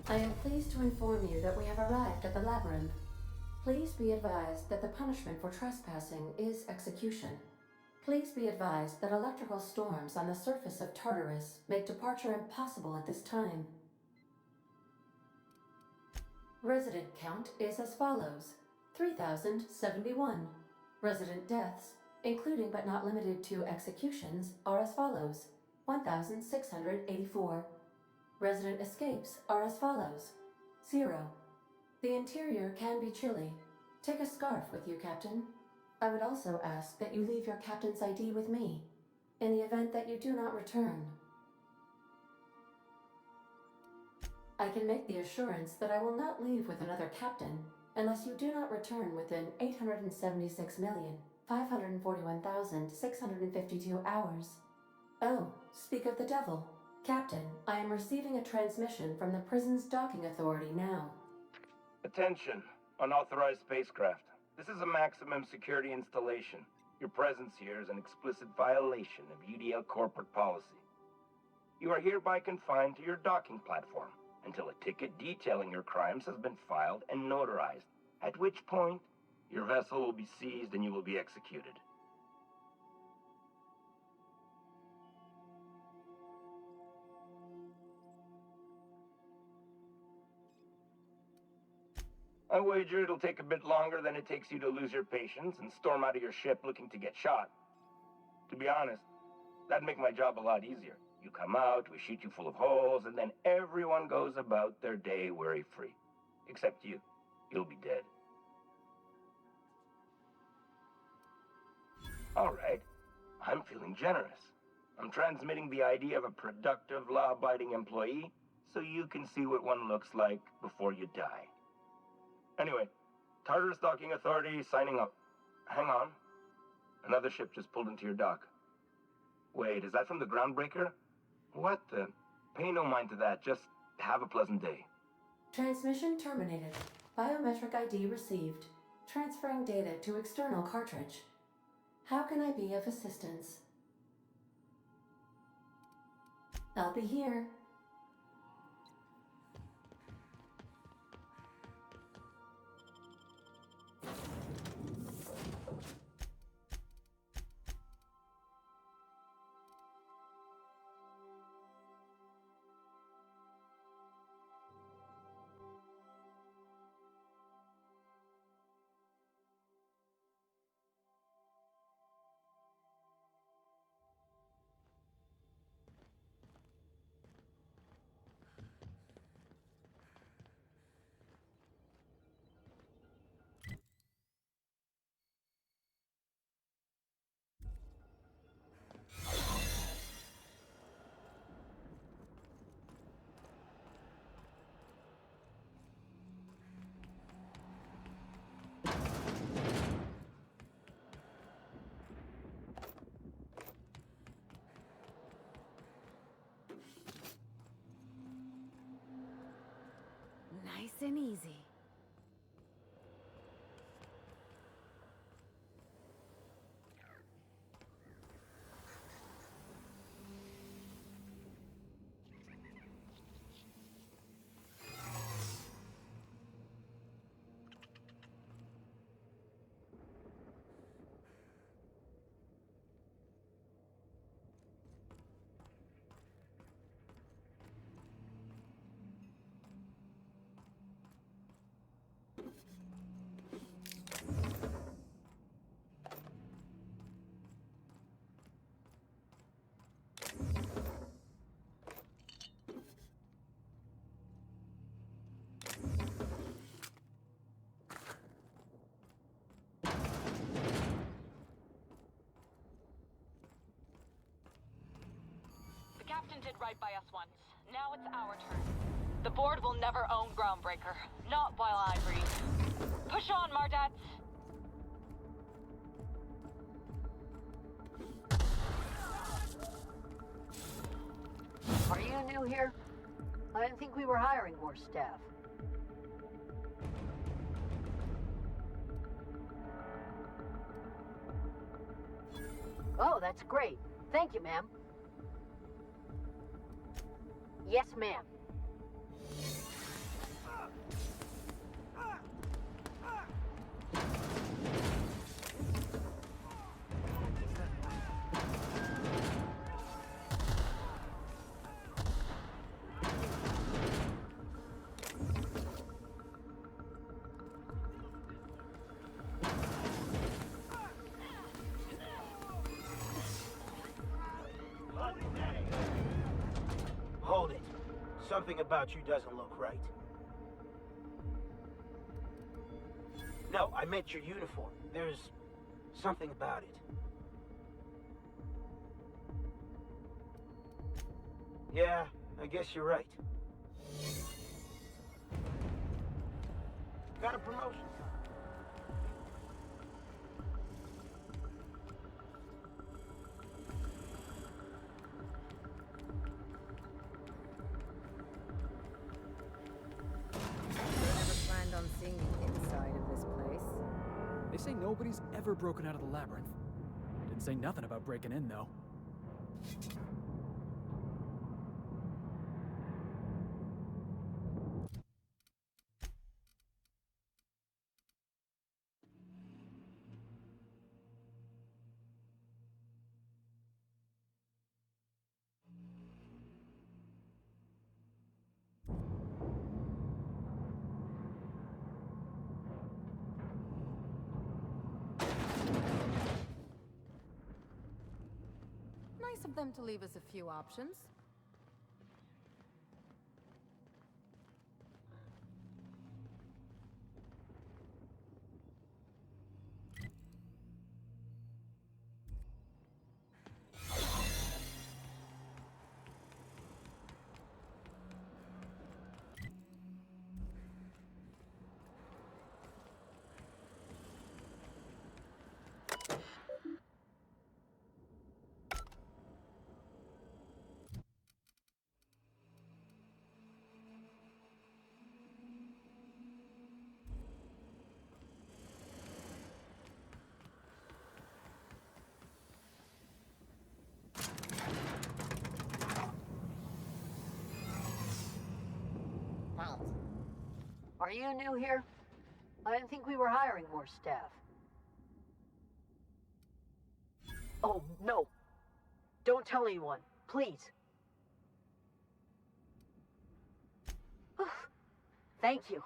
I am pleased to inform you that we have arrived at the labyrinth. Please be advised that the punishment for trespassing is execution. Please be advised that electrical storms on the surface of Tartarus make departure impossible at this time. Resident count is as follows: 3,071. Resident deaths, including but not limited to executions, are as follows: 1,684. Resident escapes are as follows: 0. The interior can be chilly. Take a scarf with you, Captain. I would also ask that you leave your captain's ID with me, in the event that you do not return. I can make the assurance that I will not leave with another captain unless you do not return within 876,541,652 hours. Oh, speak of the devil. Captain, I am receiving a transmission from the prison's docking authority now. Attention, unauthorized spacecraft. This is a maximum security installation. Your presence here is an explicit violation of UDL corporate policy. You are hereby confined to your docking platform until a ticket detailing your crimes has been filed and notarized, at which point your vessel will be seized and you will be executed. I wager it'll take a bit longer than it takes you to lose your patience and storm out of your ship looking to get shot. To be honest, that'd make my job a lot easier. You come out, we shoot you full of holes, and then everyone goes about their day worry-free. Except you. You'll be dead. Alright, I'm feeling generous. I'm transmitting the idea of a productive, law-abiding employee so you can see what one looks like before you die. Anyway, Tartarus Docking Authority signing up. Hang on. Another ship just pulled into your dock. Wait, is that from the Groundbreaker? What the? Pay no mind to that, just have a pleasant day. Transmission terminated. Biometric ID received. Transferring data to external cartridge. How can I be of assistance? I'll be here. Nice and easy. The captain did right by us once. Now it's our turn. The board will never own Groundbreaker. Not while I breathe. Push on, Mardats! Are you new here? I didn't think we were hiring more staff. Oh, that's great. Thank you, ma'am. Yes, ma'am. Hold it. Something about you doesn't look right. No, I meant your uniform. There's something about it. Yeah, I guess you're right. Got a promotion. I never planned on seeing the inside of this place. say nobody's ever broken out of the labyrinth. Didn't say nothing about breaking in, though. Nice of them to leave us a few options. Are you new here? I didn't think we were hiring more staff. Oh, no. Don't tell anyone, please. Thank you.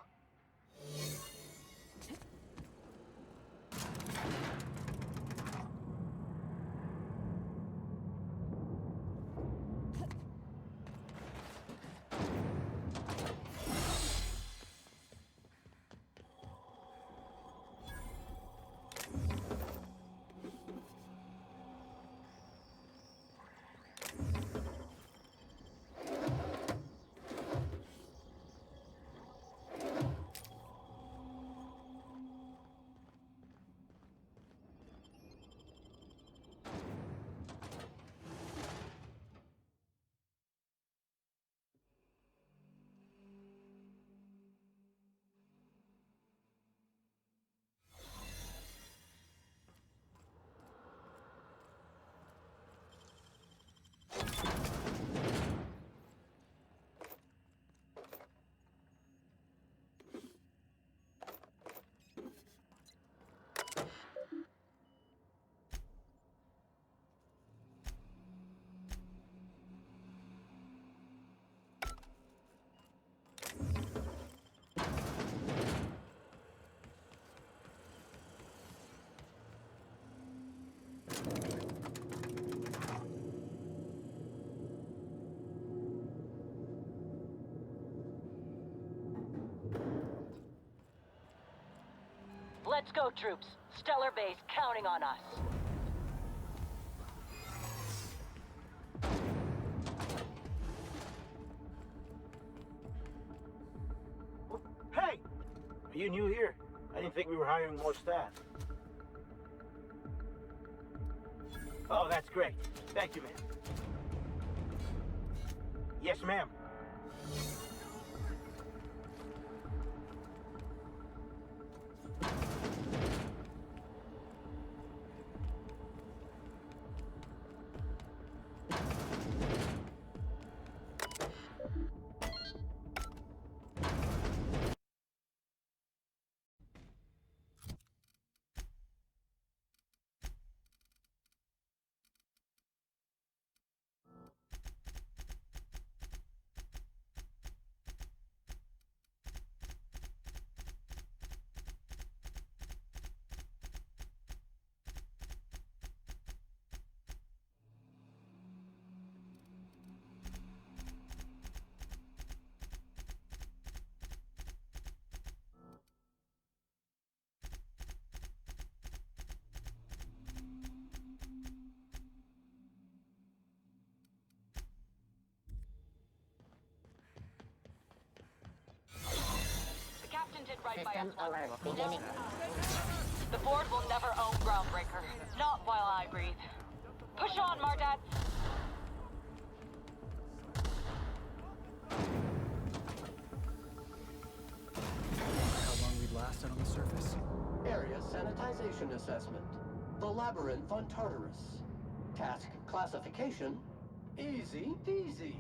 Let's go, troops. Stellar Base counting on us. Hey! Are you new here? I didn't think we were hiring more staff. Oh, that's great. Thank you, ma'am. Yes, ma'am. Did right by us once. The board will never own Groundbreaker. Not while I breathe. Push on, Mardat! How long we'd lasted on the surface? Area sanitization. Location assessment. The Labyrinth on Tartarus. Task classification. Easy peasy.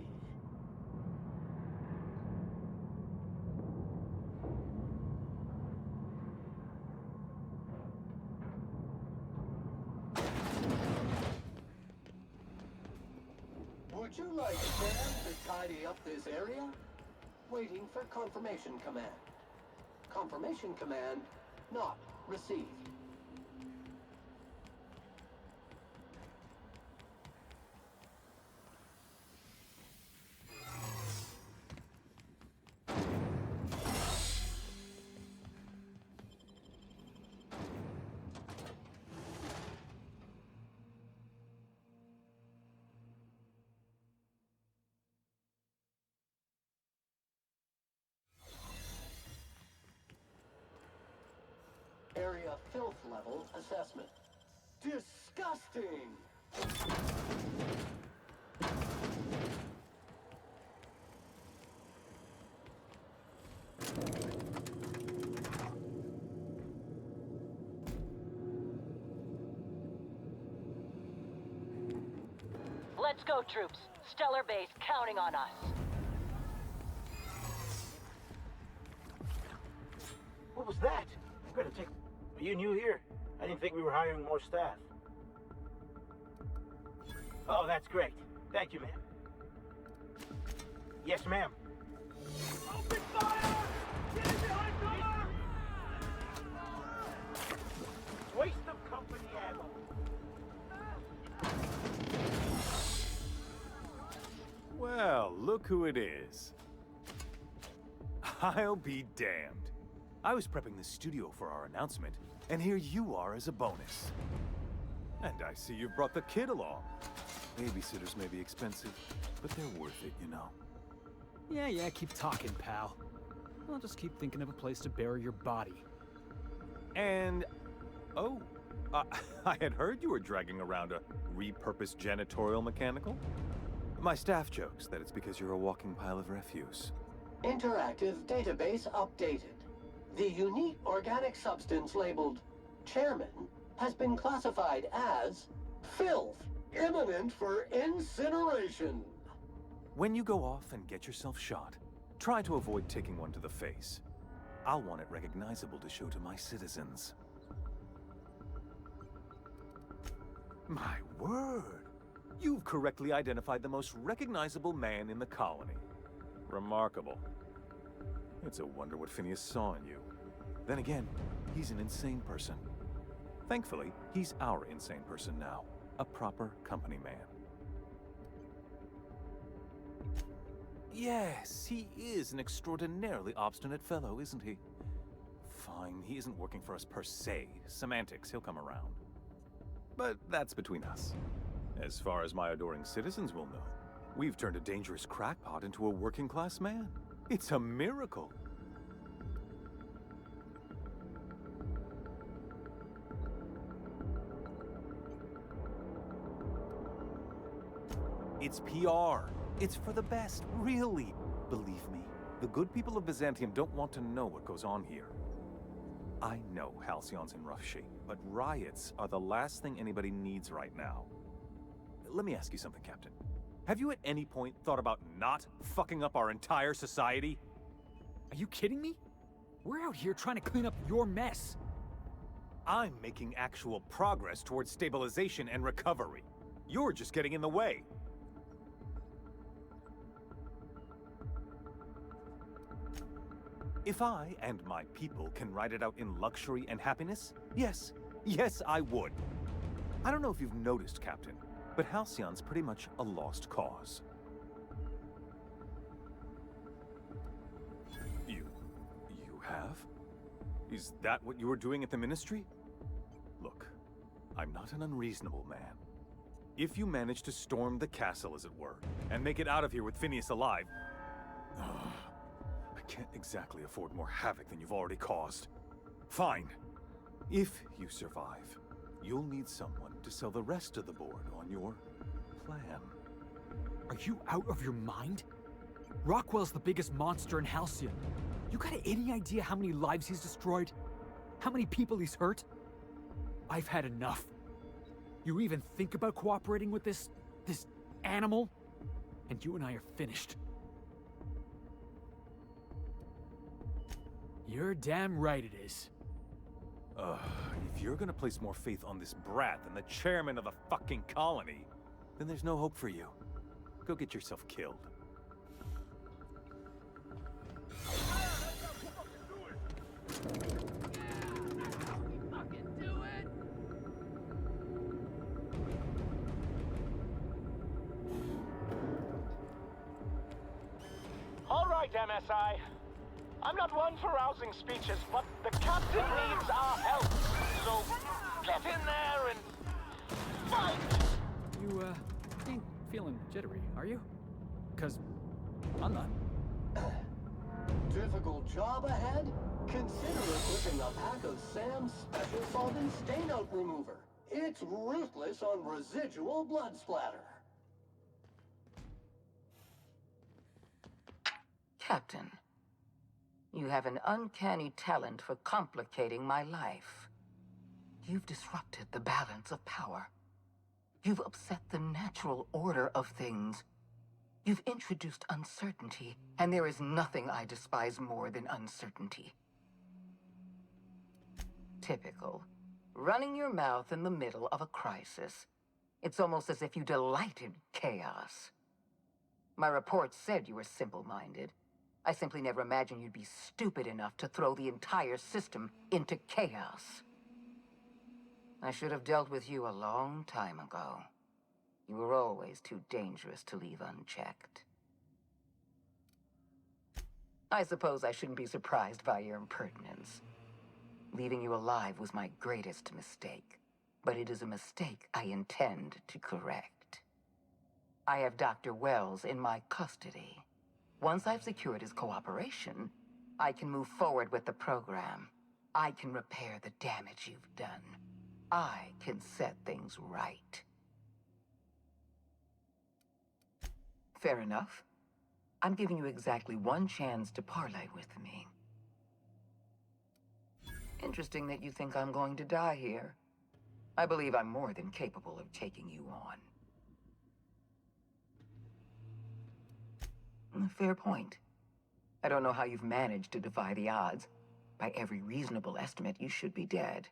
Would you like Sam to tidy up this area? Waiting for confirmation command. Confirmation command not received. Area filth level assessment. Disgusting! Let's go, troops. Stellar Base counting on us. What was that? I'm gonna take... Are you new here? I didn't think we were hiring more staff. Oh, that's great. Thank you, ma'am. Yes, ma'am. Open fire! Get in behind cover! Waste of company ammo. Well, look who it is. I'll be damned. I was prepping the studio for our announcement, and here you are as a bonus. And I see you've brought the kid along. Babysitters may be expensive, but they're worth it, you know. Yeah, keep talking, pal. I'll just keep thinking of a place to bury your body. And... oh, I had heard you were dragging around a repurposed janitorial mechanical. My staff jokes that it's because you're a walking pile of refuse. Interactive database updated. The unique organic substance labeled Chairman has been classified as filth, imminent for incineration. When you go off and get yourself shot, try to avoid taking one to the face. I'll want it recognizable to show to my citizens. My word! You've correctly identified the most recognizable man in the colony. Remarkable. It's a wonder what Phineas saw in you. Then again, he's an insane person. Thankfully, he's our insane person now. A proper company man. Yes, he is an extraordinarily obstinate fellow, isn't he? Fine, he isn't working for us per se. Semantics, he'll come around. But that's between us. As far as my adoring citizens will know, we've turned a dangerous crackpot into a working-class man. It's a miracle. It's PR. It's for the best, really. Believe me, the good people of Byzantium don't want to know what goes on here. I know Halcyon's in rough shape, but riots are the last thing anybody needs right now. Let me ask you something, Captain. Have you at any point thought about not fucking up our entire society? Are you kidding me? We're out here trying to clean up your mess. I'm making actual progress towards stabilization and recovery. You're just getting in the way. If I and my people can ride it out in luxury and happiness, yes, I would. I don't know if you've noticed, Captain, but Halcyon's pretty much a lost cause. You have? Is that what you were doing at the Ministry? Look, I'm not an unreasonable man. If you manage to storm the castle, as it were, and make it out of here with Phineas alive... I can't exactly afford more havoc than you've already caused. Fine. If you survive, you'll need someone to sell the rest of the board on your plan. Are you out of your mind? Rockwell's the biggest monster in Halcyon. You got any idea how many lives he's destroyed? How many people he's hurt? I've had enough. You even think about cooperating with this animal? And you and I are finished. You're damn right it is. If you're gonna place more faith on this brat than the chairman of the fucking colony, then there's no hope for you. Go get yourself killed. All right, MSI. I'm not one for rousing speeches, but the captain needs our help. So get in there and fight! You, ain't feeling jittery, are you? 'Cause I'm not. Difficult job ahead? Consider equipping a pack of Sam's special solvent stain-out remover. It's ruthless on residual blood splatter. Captain, you have an uncanny talent for complicating my life. You've disrupted the balance of power. You've upset the natural order of things. You've introduced uncertainty, and there is nothing I despise more than uncertainty. Typical. Running your mouth in the middle of a crisis. It's almost as if you delight in chaos. My reports said you were simple-minded. I simply never imagined you'd be stupid enough to throw the entire system into chaos. I should have dealt with you a long time ago. You were always too dangerous to leave unchecked. I suppose I shouldn't be surprised by your impertinence. Leaving you alive was my greatest mistake, but it is a mistake I intend to correct. I have Dr. Wells in my custody. Once I've secured his cooperation, I can move forward with the program. I can repair the damage you've done. I can set things right. Fair enough. I'm giving you exactly one chance to parley with me. Interesting that you think I'm going to die here. I believe I'm more than capable of taking you on. Fair point. I don't know how you've managed to defy the odds. By every reasonable estimate, you should be dead.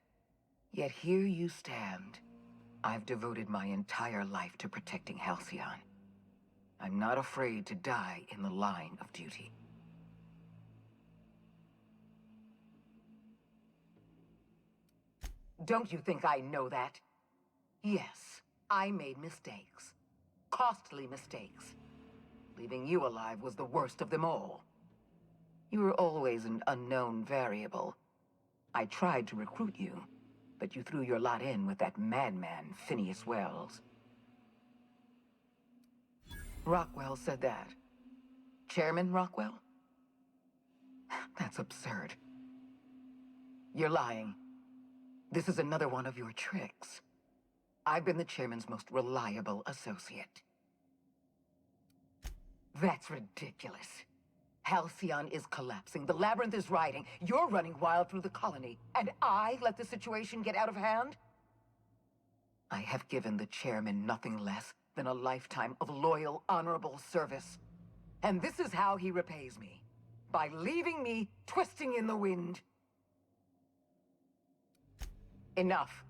Yet here you stand. I've devoted my entire life to protecting Halcyon. I'm not afraid to die in the line of duty. Don't you think I know that? Yes, I made mistakes. Costly mistakes. Leaving you alive was the worst of them all. You were always an unknown variable. I tried to recruit you, but you threw your lot in with that madman, Phineas Wells. Rockwell said that. Chairman Rockwell? That's absurd. You're lying. This is another one of your tricks. I've been the chairman's most reliable associate. That's ridiculous. Halcyon is collapsing. The labyrinth is rioting. You're running wild through the colony. And I let the situation get out of hand? I have given the chairman nothing less than a lifetime of loyal, honorable service. And this is how he repays me. By leaving me twisting in the wind. Enough.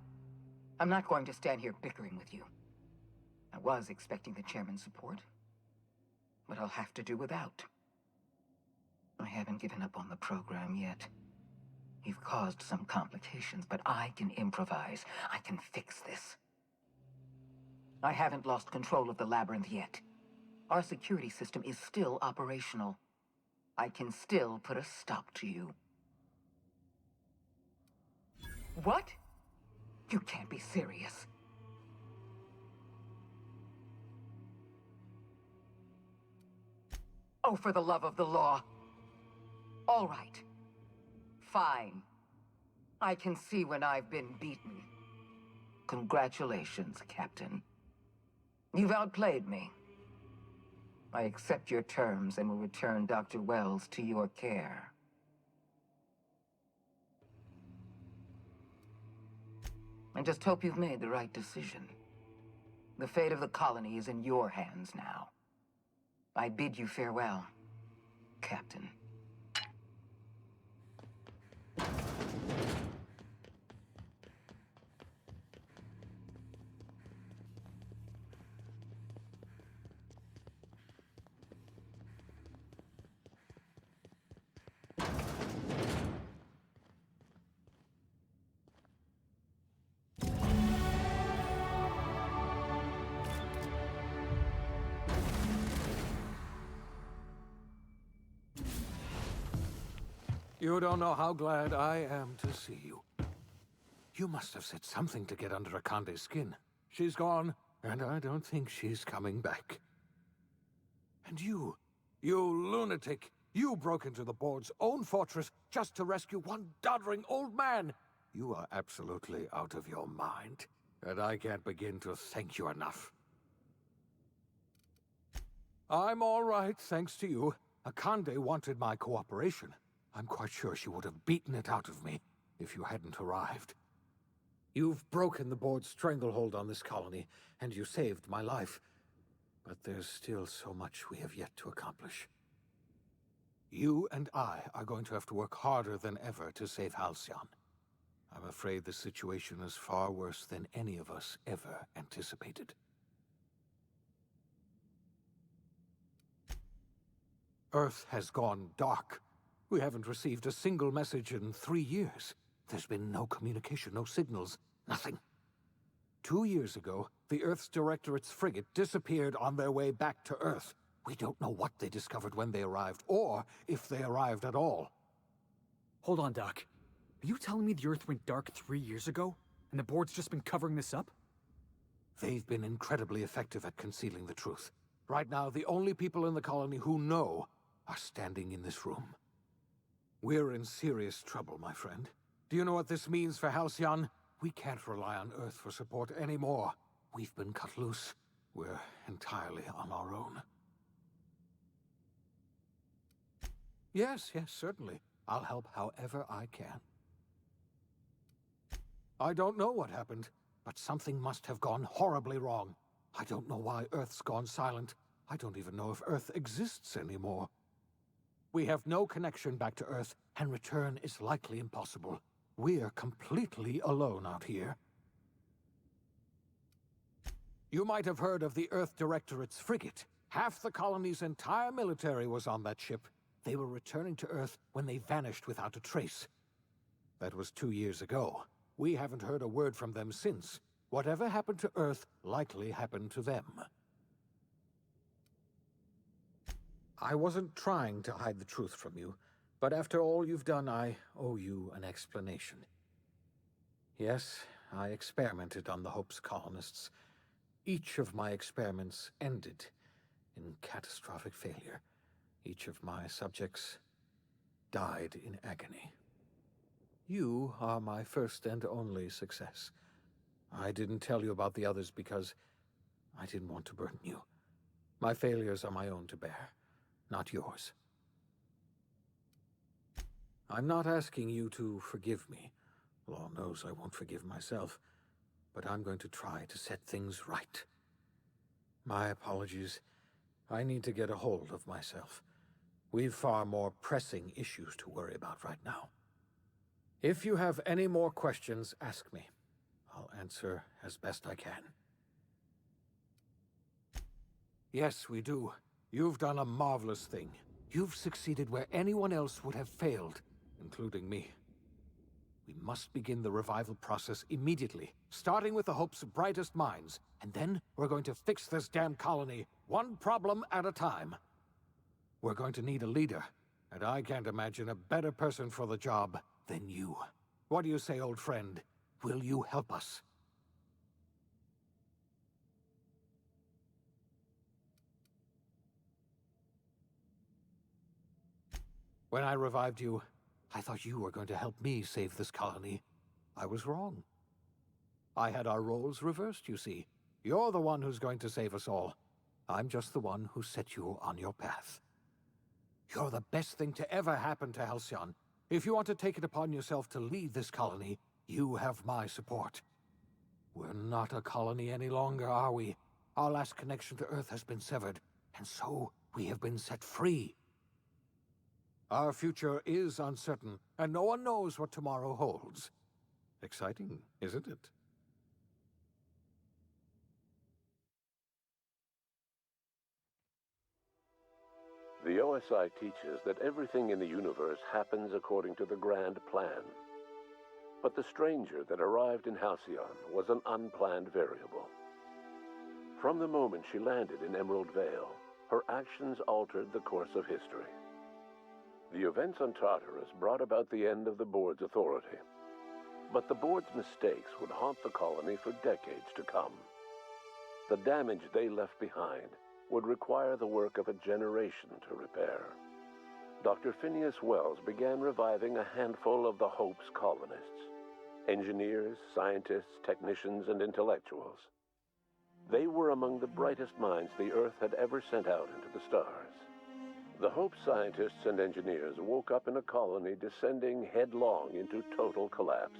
I'm not going to stand here bickering with you. I was expecting the chairman's support, but I'll have to do without. I haven't given up on the program yet. You've caused some complications, but I can improvise. I can fix this. I haven't lost control of the labyrinth yet. Our security system is still operational. I can still put a stop to you. What? You can't be serious. Oh, for the love of the law. All right. Fine. I can see when I've been beaten. Congratulations, Captain. You've outplayed me. I accept your terms and will return Dr. Wells to your care. I just hope you've made the right decision. The fate of the colony is in your hands now. I bid you farewell, Captain. You don't know how glad I am to see you. You must have said something to get under Akande's skin. She's gone, and I don't think she's coming back. And you lunatic, you broke into the board's own fortress just to rescue one doddering old man. You are absolutely out of your mind, and I can't begin to thank you enough. I'm all right, thanks to you. Akande wanted my cooperation. I'm quite sure she would have beaten it out of me if you hadn't arrived. You've broken the board's stranglehold on this colony, and you saved my life. But there's still so much we have yet to accomplish. You and I are going to have to work harder than ever to save Halcyon. I'm afraid the situation is far worse than any of us ever anticipated. Earth has gone dark. We haven't received a single message in 3 years. There's been no communication, no signals, nothing. 2 years ago, the Earth's Directorate's frigate disappeared on their way back to Earth. We don't know what they discovered when they arrived, or if they arrived at all. Hold on, Doc. Are you telling me the Earth went dark 3 years ago, and the board's just been covering this up? They've been incredibly effective at concealing the truth. Right now, the only people in the colony who know are standing in this room. We're in serious trouble, my friend. Do you know what this means for Halcyon? We can't rely on Earth for support anymore. We've been cut loose. We're entirely on our own. Yes, certainly. I'll help however I can. I don't know what happened, but something must have gone horribly wrong. I don't know why Earth's gone silent. I don't even know if Earth exists anymore. We have no connection back to Earth, and return is likely impossible. We're completely alone out here. You might have heard of the Earth Directorate's frigate. Half the colony's entire military was on that ship. They were returning to Earth when they vanished without a trace. That was 2 years ago. We haven't heard a word from them since. Whatever happened to Earth likely happened to them. I wasn't trying to hide the truth from you, but after all you've done, I owe you an explanation. Yes, I experimented on the Hope's colonists. Each of my experiments ended in catastrophic failure. Each of my subjects died in agony. You are my first and only success. I didn't tell you about the others because I didn't want to burden you. My failures are my own to bear, not yours. I'm not asking you to forgive me. Law knows I won't forgive myself, but I'm going to try to set things right. My apologies. I need to get a hold of myself. We've far more pressing issues to worry about right now. If you have any more questions, ask me. I'll answer as best I can. Yes, we do. You've done a marvelous thing. You've succeeded where anyone else would have failed, including me. We must begin the revival process immediately, starting with the Hope's brightest minds, and then we're going to fix this damn colony, one problem at a time. We're going to need a leader, and I can't imagine a better person for the job than you. What do you say, old friend? Will you help us? When I revived you, I thought you were going to help me save this colony. I was wrong. I had our roles reversed, you see. You're the one who's going to save us all. I'm just the one who set you on your path. You're the best thing to ever happen to Halcyon. If you want to take it upon yourself to lead this colony, you have my support. We're not a colony any longer, are we? Our last connection to Earth has been severed, and so we have been set free. Our future is uncertain, and no one knows what tomorrow holds. Exciting, isn't it? The OSI teaches that everything in the universe happens according to the grand plan. But the stranger that arrived in Halcyon was an unplanned variable. From the moment she landed in Emerald Vale, her actions altered the course of history. The events on Tartarus brought about the end of the board's authority. But the board's mistakes would haunt the colony for decades to come. The damage they left behind would require the work of a generation to repair. Dr. Phineas Wells began reviving a handful of the Hope's colonists. Engineers, scientists, technicians, and intellectuals. They were among the brightest minds the Earth had ever sent out into the stars. The Hope scientists and engineers woke up in a colony descending headlong into total collapse.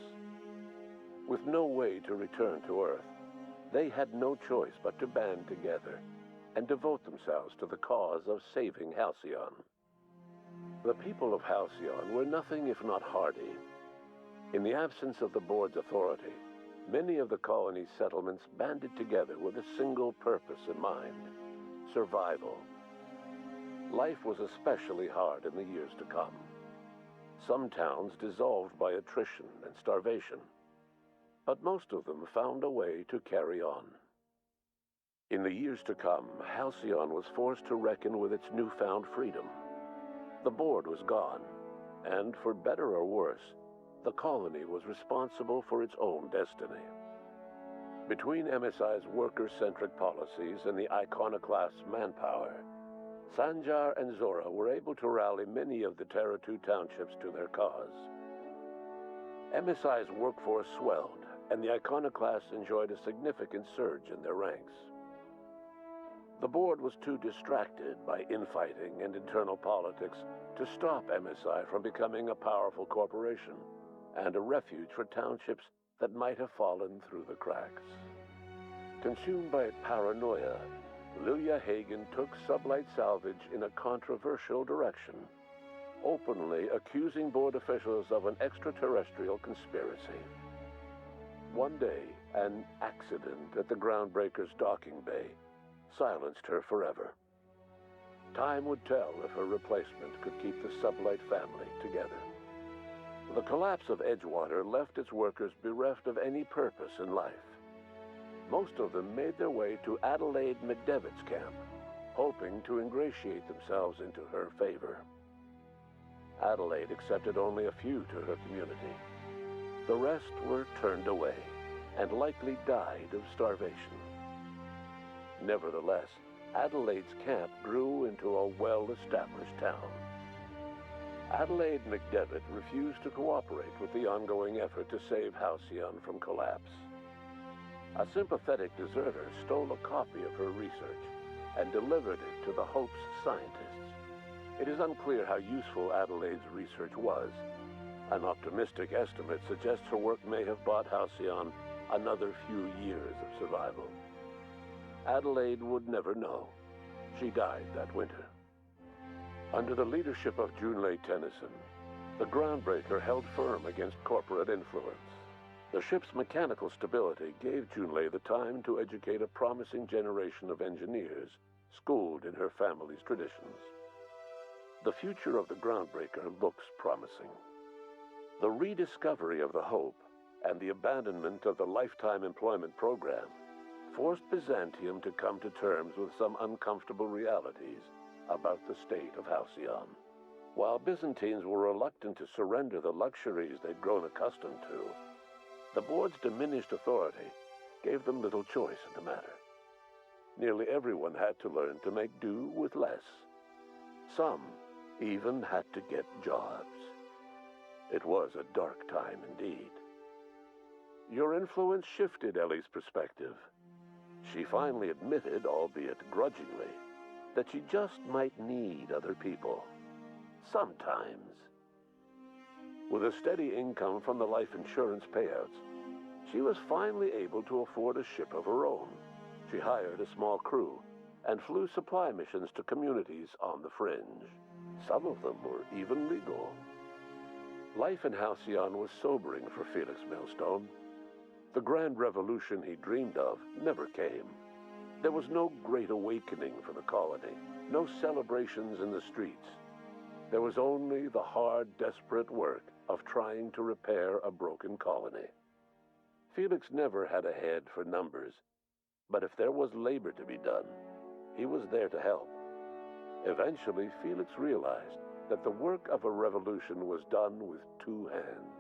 With no way to return to Earth, they had no choice but to band together and devote themselves to the cause of saving Halcyon. The people of Halcyon were nothing if not hardy. In the absence of the board's authority, many of the colony's settlements banded together with a single purpose in mind: survival. Life was especially hard in the years to come. Some towns dissolved by attrition and starvation, but most of them found a way to carry on. In the years to come, Halcyon was forced to reckon with its newfound freedom. The board was gone, and for better or worse, the colony was responsible for its own destiny. Between MSI's worker-centric policies and the iconoclast's manpower, Sanjar and Zora were able to rally many of the Terra 2 townships to their cause. MSI's workforce swelled, and the iconoclasts enjoyed a significant surge in their ranks. The board was too distracted by infighting and internal politics to stop MSI from becoming a powerful corporation and a refuge for townships that might have fallen through the cracks. Consumed by paranoia, Lilia Hagen took sublight salvage in a controversial direction, openly accusing board officials of an extraterrestrial conspiracy. One day, an accident at the Groundbreaker's docking bay silenced her forever. Time would tell if her replacement could keep the sublight family together. The collapse of Edgewater left its workers bereft of any purpose in life. Most of them made their way to Adelaide McDevitt's camp, hoping to ingratiate themselves into her favor. Adelaide accepted only a few to her community. The rest were turned away and likely died of starvation. Nevertheless, Adelaide's camp grew into a well-established town. Adelaide McDevitt refused to cooperate with the ongoing effort to save Halcyon from collapse. A sympathetic deserter stole a copy of her research and delivered it to the Hope's scientists. It is unclear how useful Adelaide's research was. An optimistic estimate suggests her work may have bought Halcyon another few years of survival. Adelaide would never know. She died that winter. Under the leadership of Junlei Tennyson, the Groundbreaker held firm against corporate influence. The ship's mechanical stability gave Junlei the time to educate a promising generation of engineers schooled in her family's traditions. The future of the Groundbreaker looks promising. The rediscovery of the Hope and the abandonment of the lifetime employment program forced Byzantium to come to terms with some uncomfortable realities about the state of Halcyon. While Byzantines were reluctant to surrender the luxuries they'd grown accustomed to, the board's diminished authority gave them little choice in the matter. Nearly everyone had to learn to make do with less. Some even had to get jobs. It was a dark time indeed. Your influence shifted Ellie's perspective. She finally admitted, albeit grudgingly, that she just might need other people. Sometimes. With a steady income from the life insurance payouts, she was finally able to afford a ship of her own. She hired a small crew and flew supply missions to communities on the fringe. Some of them were even legal. Life in Halcyon was sobering for Felix Millstone. The grand revolution he dreamed of never came. There was no great awakening for the colony, no celebrations in the streets. There was only the hard, desperate work of trying to repair a broken colony. Felix never had a head for numbers, but if there was labor to be done, he was there to help. Eventually, Felix realized that the work of a revolution was done with two hands.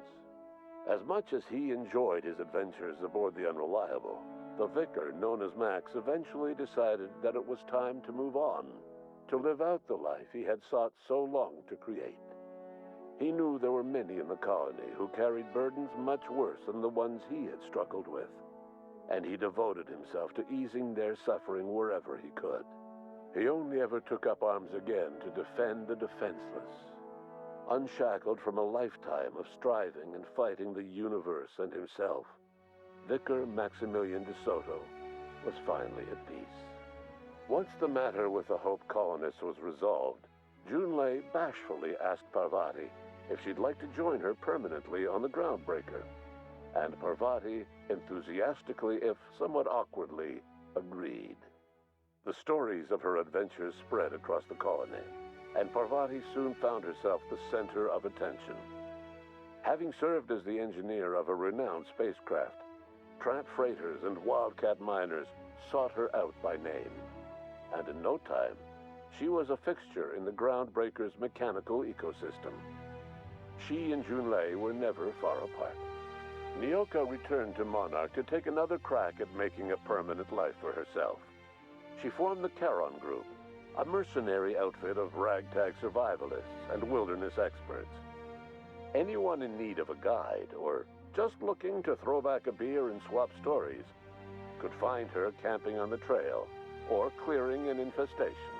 As much as he enjoyed his adventures aboard the Unreliable, the vicar, known as Max, eventually decided that it was time to move on, to live out the life he had sought so long to create. He knew there were many in the colony who carried burdens much worse than the ones he had struggled with, and he devoted himself to easing their suffering wherever he could. He only ever took up arms again to defend the defenseless. Unshackled from a lifetime of striving and fighting the universe and himself, Vicar Maximilian de Soto was finally at peace. Once the matter with the Hope colonists was resolved, Junlei bashfully asked Parvati if she'd like to join her permanently on the Groundbreaker, and Parvati enthusiastically, if somewhat awkwardly, agreed. The stories of her adventures spread across the colony, and Parvati soon found herself the center of attention. Having served as the engineer of a renowned spacecraft, tramp freighters and wildcat miners sought her out by name, and in no time, she was a fixture in the Groundbreaker's mechanical ecosystem. She and Junlei were never far apart. Nyoka returned to Monarch to take another crack at making a permanent life for herself. She formed the Charon Group, a mercenary outfit of ragtag survivalists and wilderness experts. Anyone in need of a guide, or just looking to throw back a beer and swap stories, could find her camping on the trail or clearing an infestation.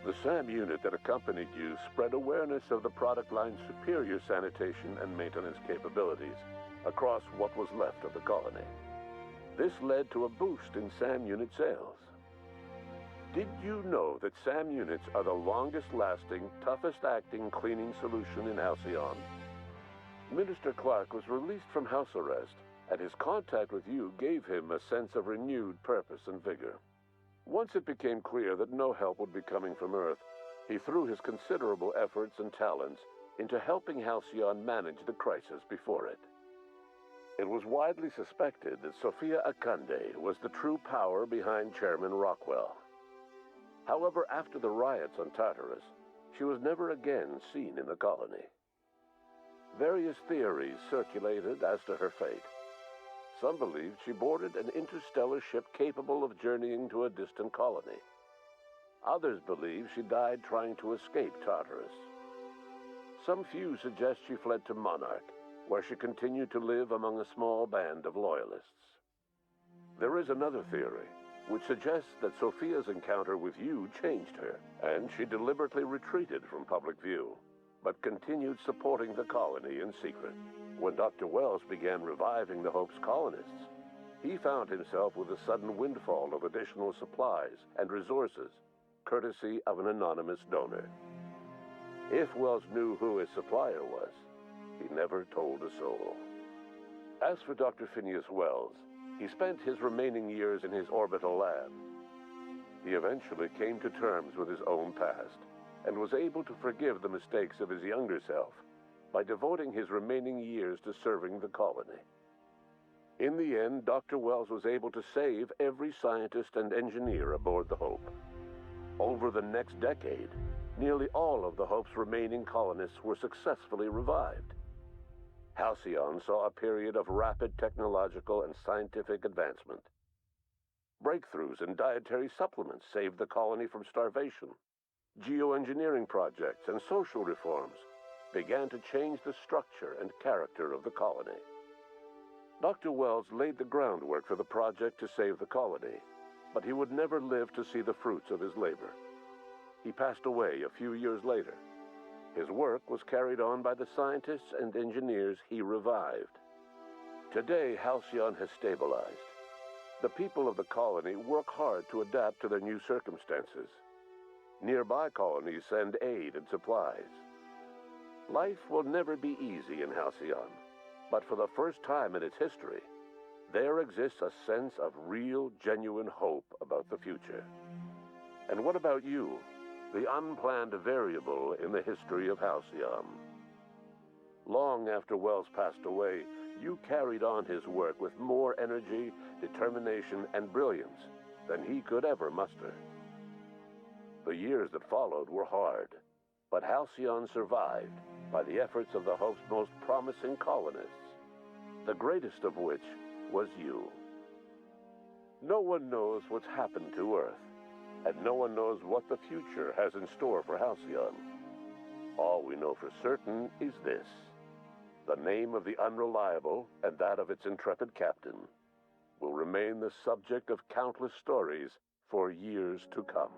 The SAM unit that accompanied you spread awareness of the product line's superior sanitation and maintenance capabilities across what was left of the colony. This led to a boost in SAM unit sales. Did you know that SAM units are the longest-lasting, toughest-acting cleaning solution in Halcyon? Minister Clark was released from house arrest, and his contact with you gave him a sense of renewed purpose and vigor. Once it became clear that no help would be coming from Earth, he threw his considerable efforts and talents into helping Halcyon manage the crisis before it. It was widely suspected that Sophia Akande was the true power behind Chairman Rockwell. However, after the riots on Tartarus, she was never again seen in the colony. Various theories circulated as to her fate. Some believed she boarded an interstellar ship capable of journeying to a distant colony. Others believe she died trying to escape Tartarus. Some few suggest she fled to Monarch, where she continued to live among a small band of loyalists. There is another theory, which suggests that Sophia's encounter with you changed her, and she deliberately retreated from public view, but continued supporting the colony in secret. When Dr. Wells began reviving the Hope's colonists, he found himself with a sudden windfall of additional supplies and resources, courtesy of an anonymous donor. If Wells knew who his supplier was, he never told a soul. As for Dr. Phineas Wells, he spent his remaining years in his orbital lab. He eventually came to terms with his own past and was able to forgive the mistakes of his younger self by devoting his remaining years to serving the colony. In the end, Dr. Wells was able to save every scientist and engineer aboard the Hope. Over the next decade, nearly all of the Hope's remaining colonists were successfully revived. Halcyon saw a period of rapid technological and scientific advancement. Breakthroughs in dietary supplements saved the colony from starvation. Geoengineering projects and social reforms began to change the structure and character of the colony. Dr. Wells laid the groundwork for the project to save the colony, but he would never live to see the fruits of his labor. He passed away a few years later. His work was carried on by the scientists and engineers he revived. Today, Halcyon has stabilized. The people of the colony work hard to adapt to their new circumstances. Nearby colonies send aid and supplies. Life will never be easy in Halcyon, but for the first time in its history, there exists a sense of real, genuine hope about the future. And what about you, the unplanned variable in the history of Halcyon? Long after Wells passed away, you carried on his work with more energy, determination, and brilliance than he could ever muster. The years that followed were hard, but Halcyon survived by the efforts of the Hope's most promising colonists, the greatest of which was you. No one knows what's happened to Earth, and no one knows what the future has in store for Halcyon. All we know for certain is this: the name of the Unreliable and that of its intrepid captain will remain the subject of countless stories for years to come.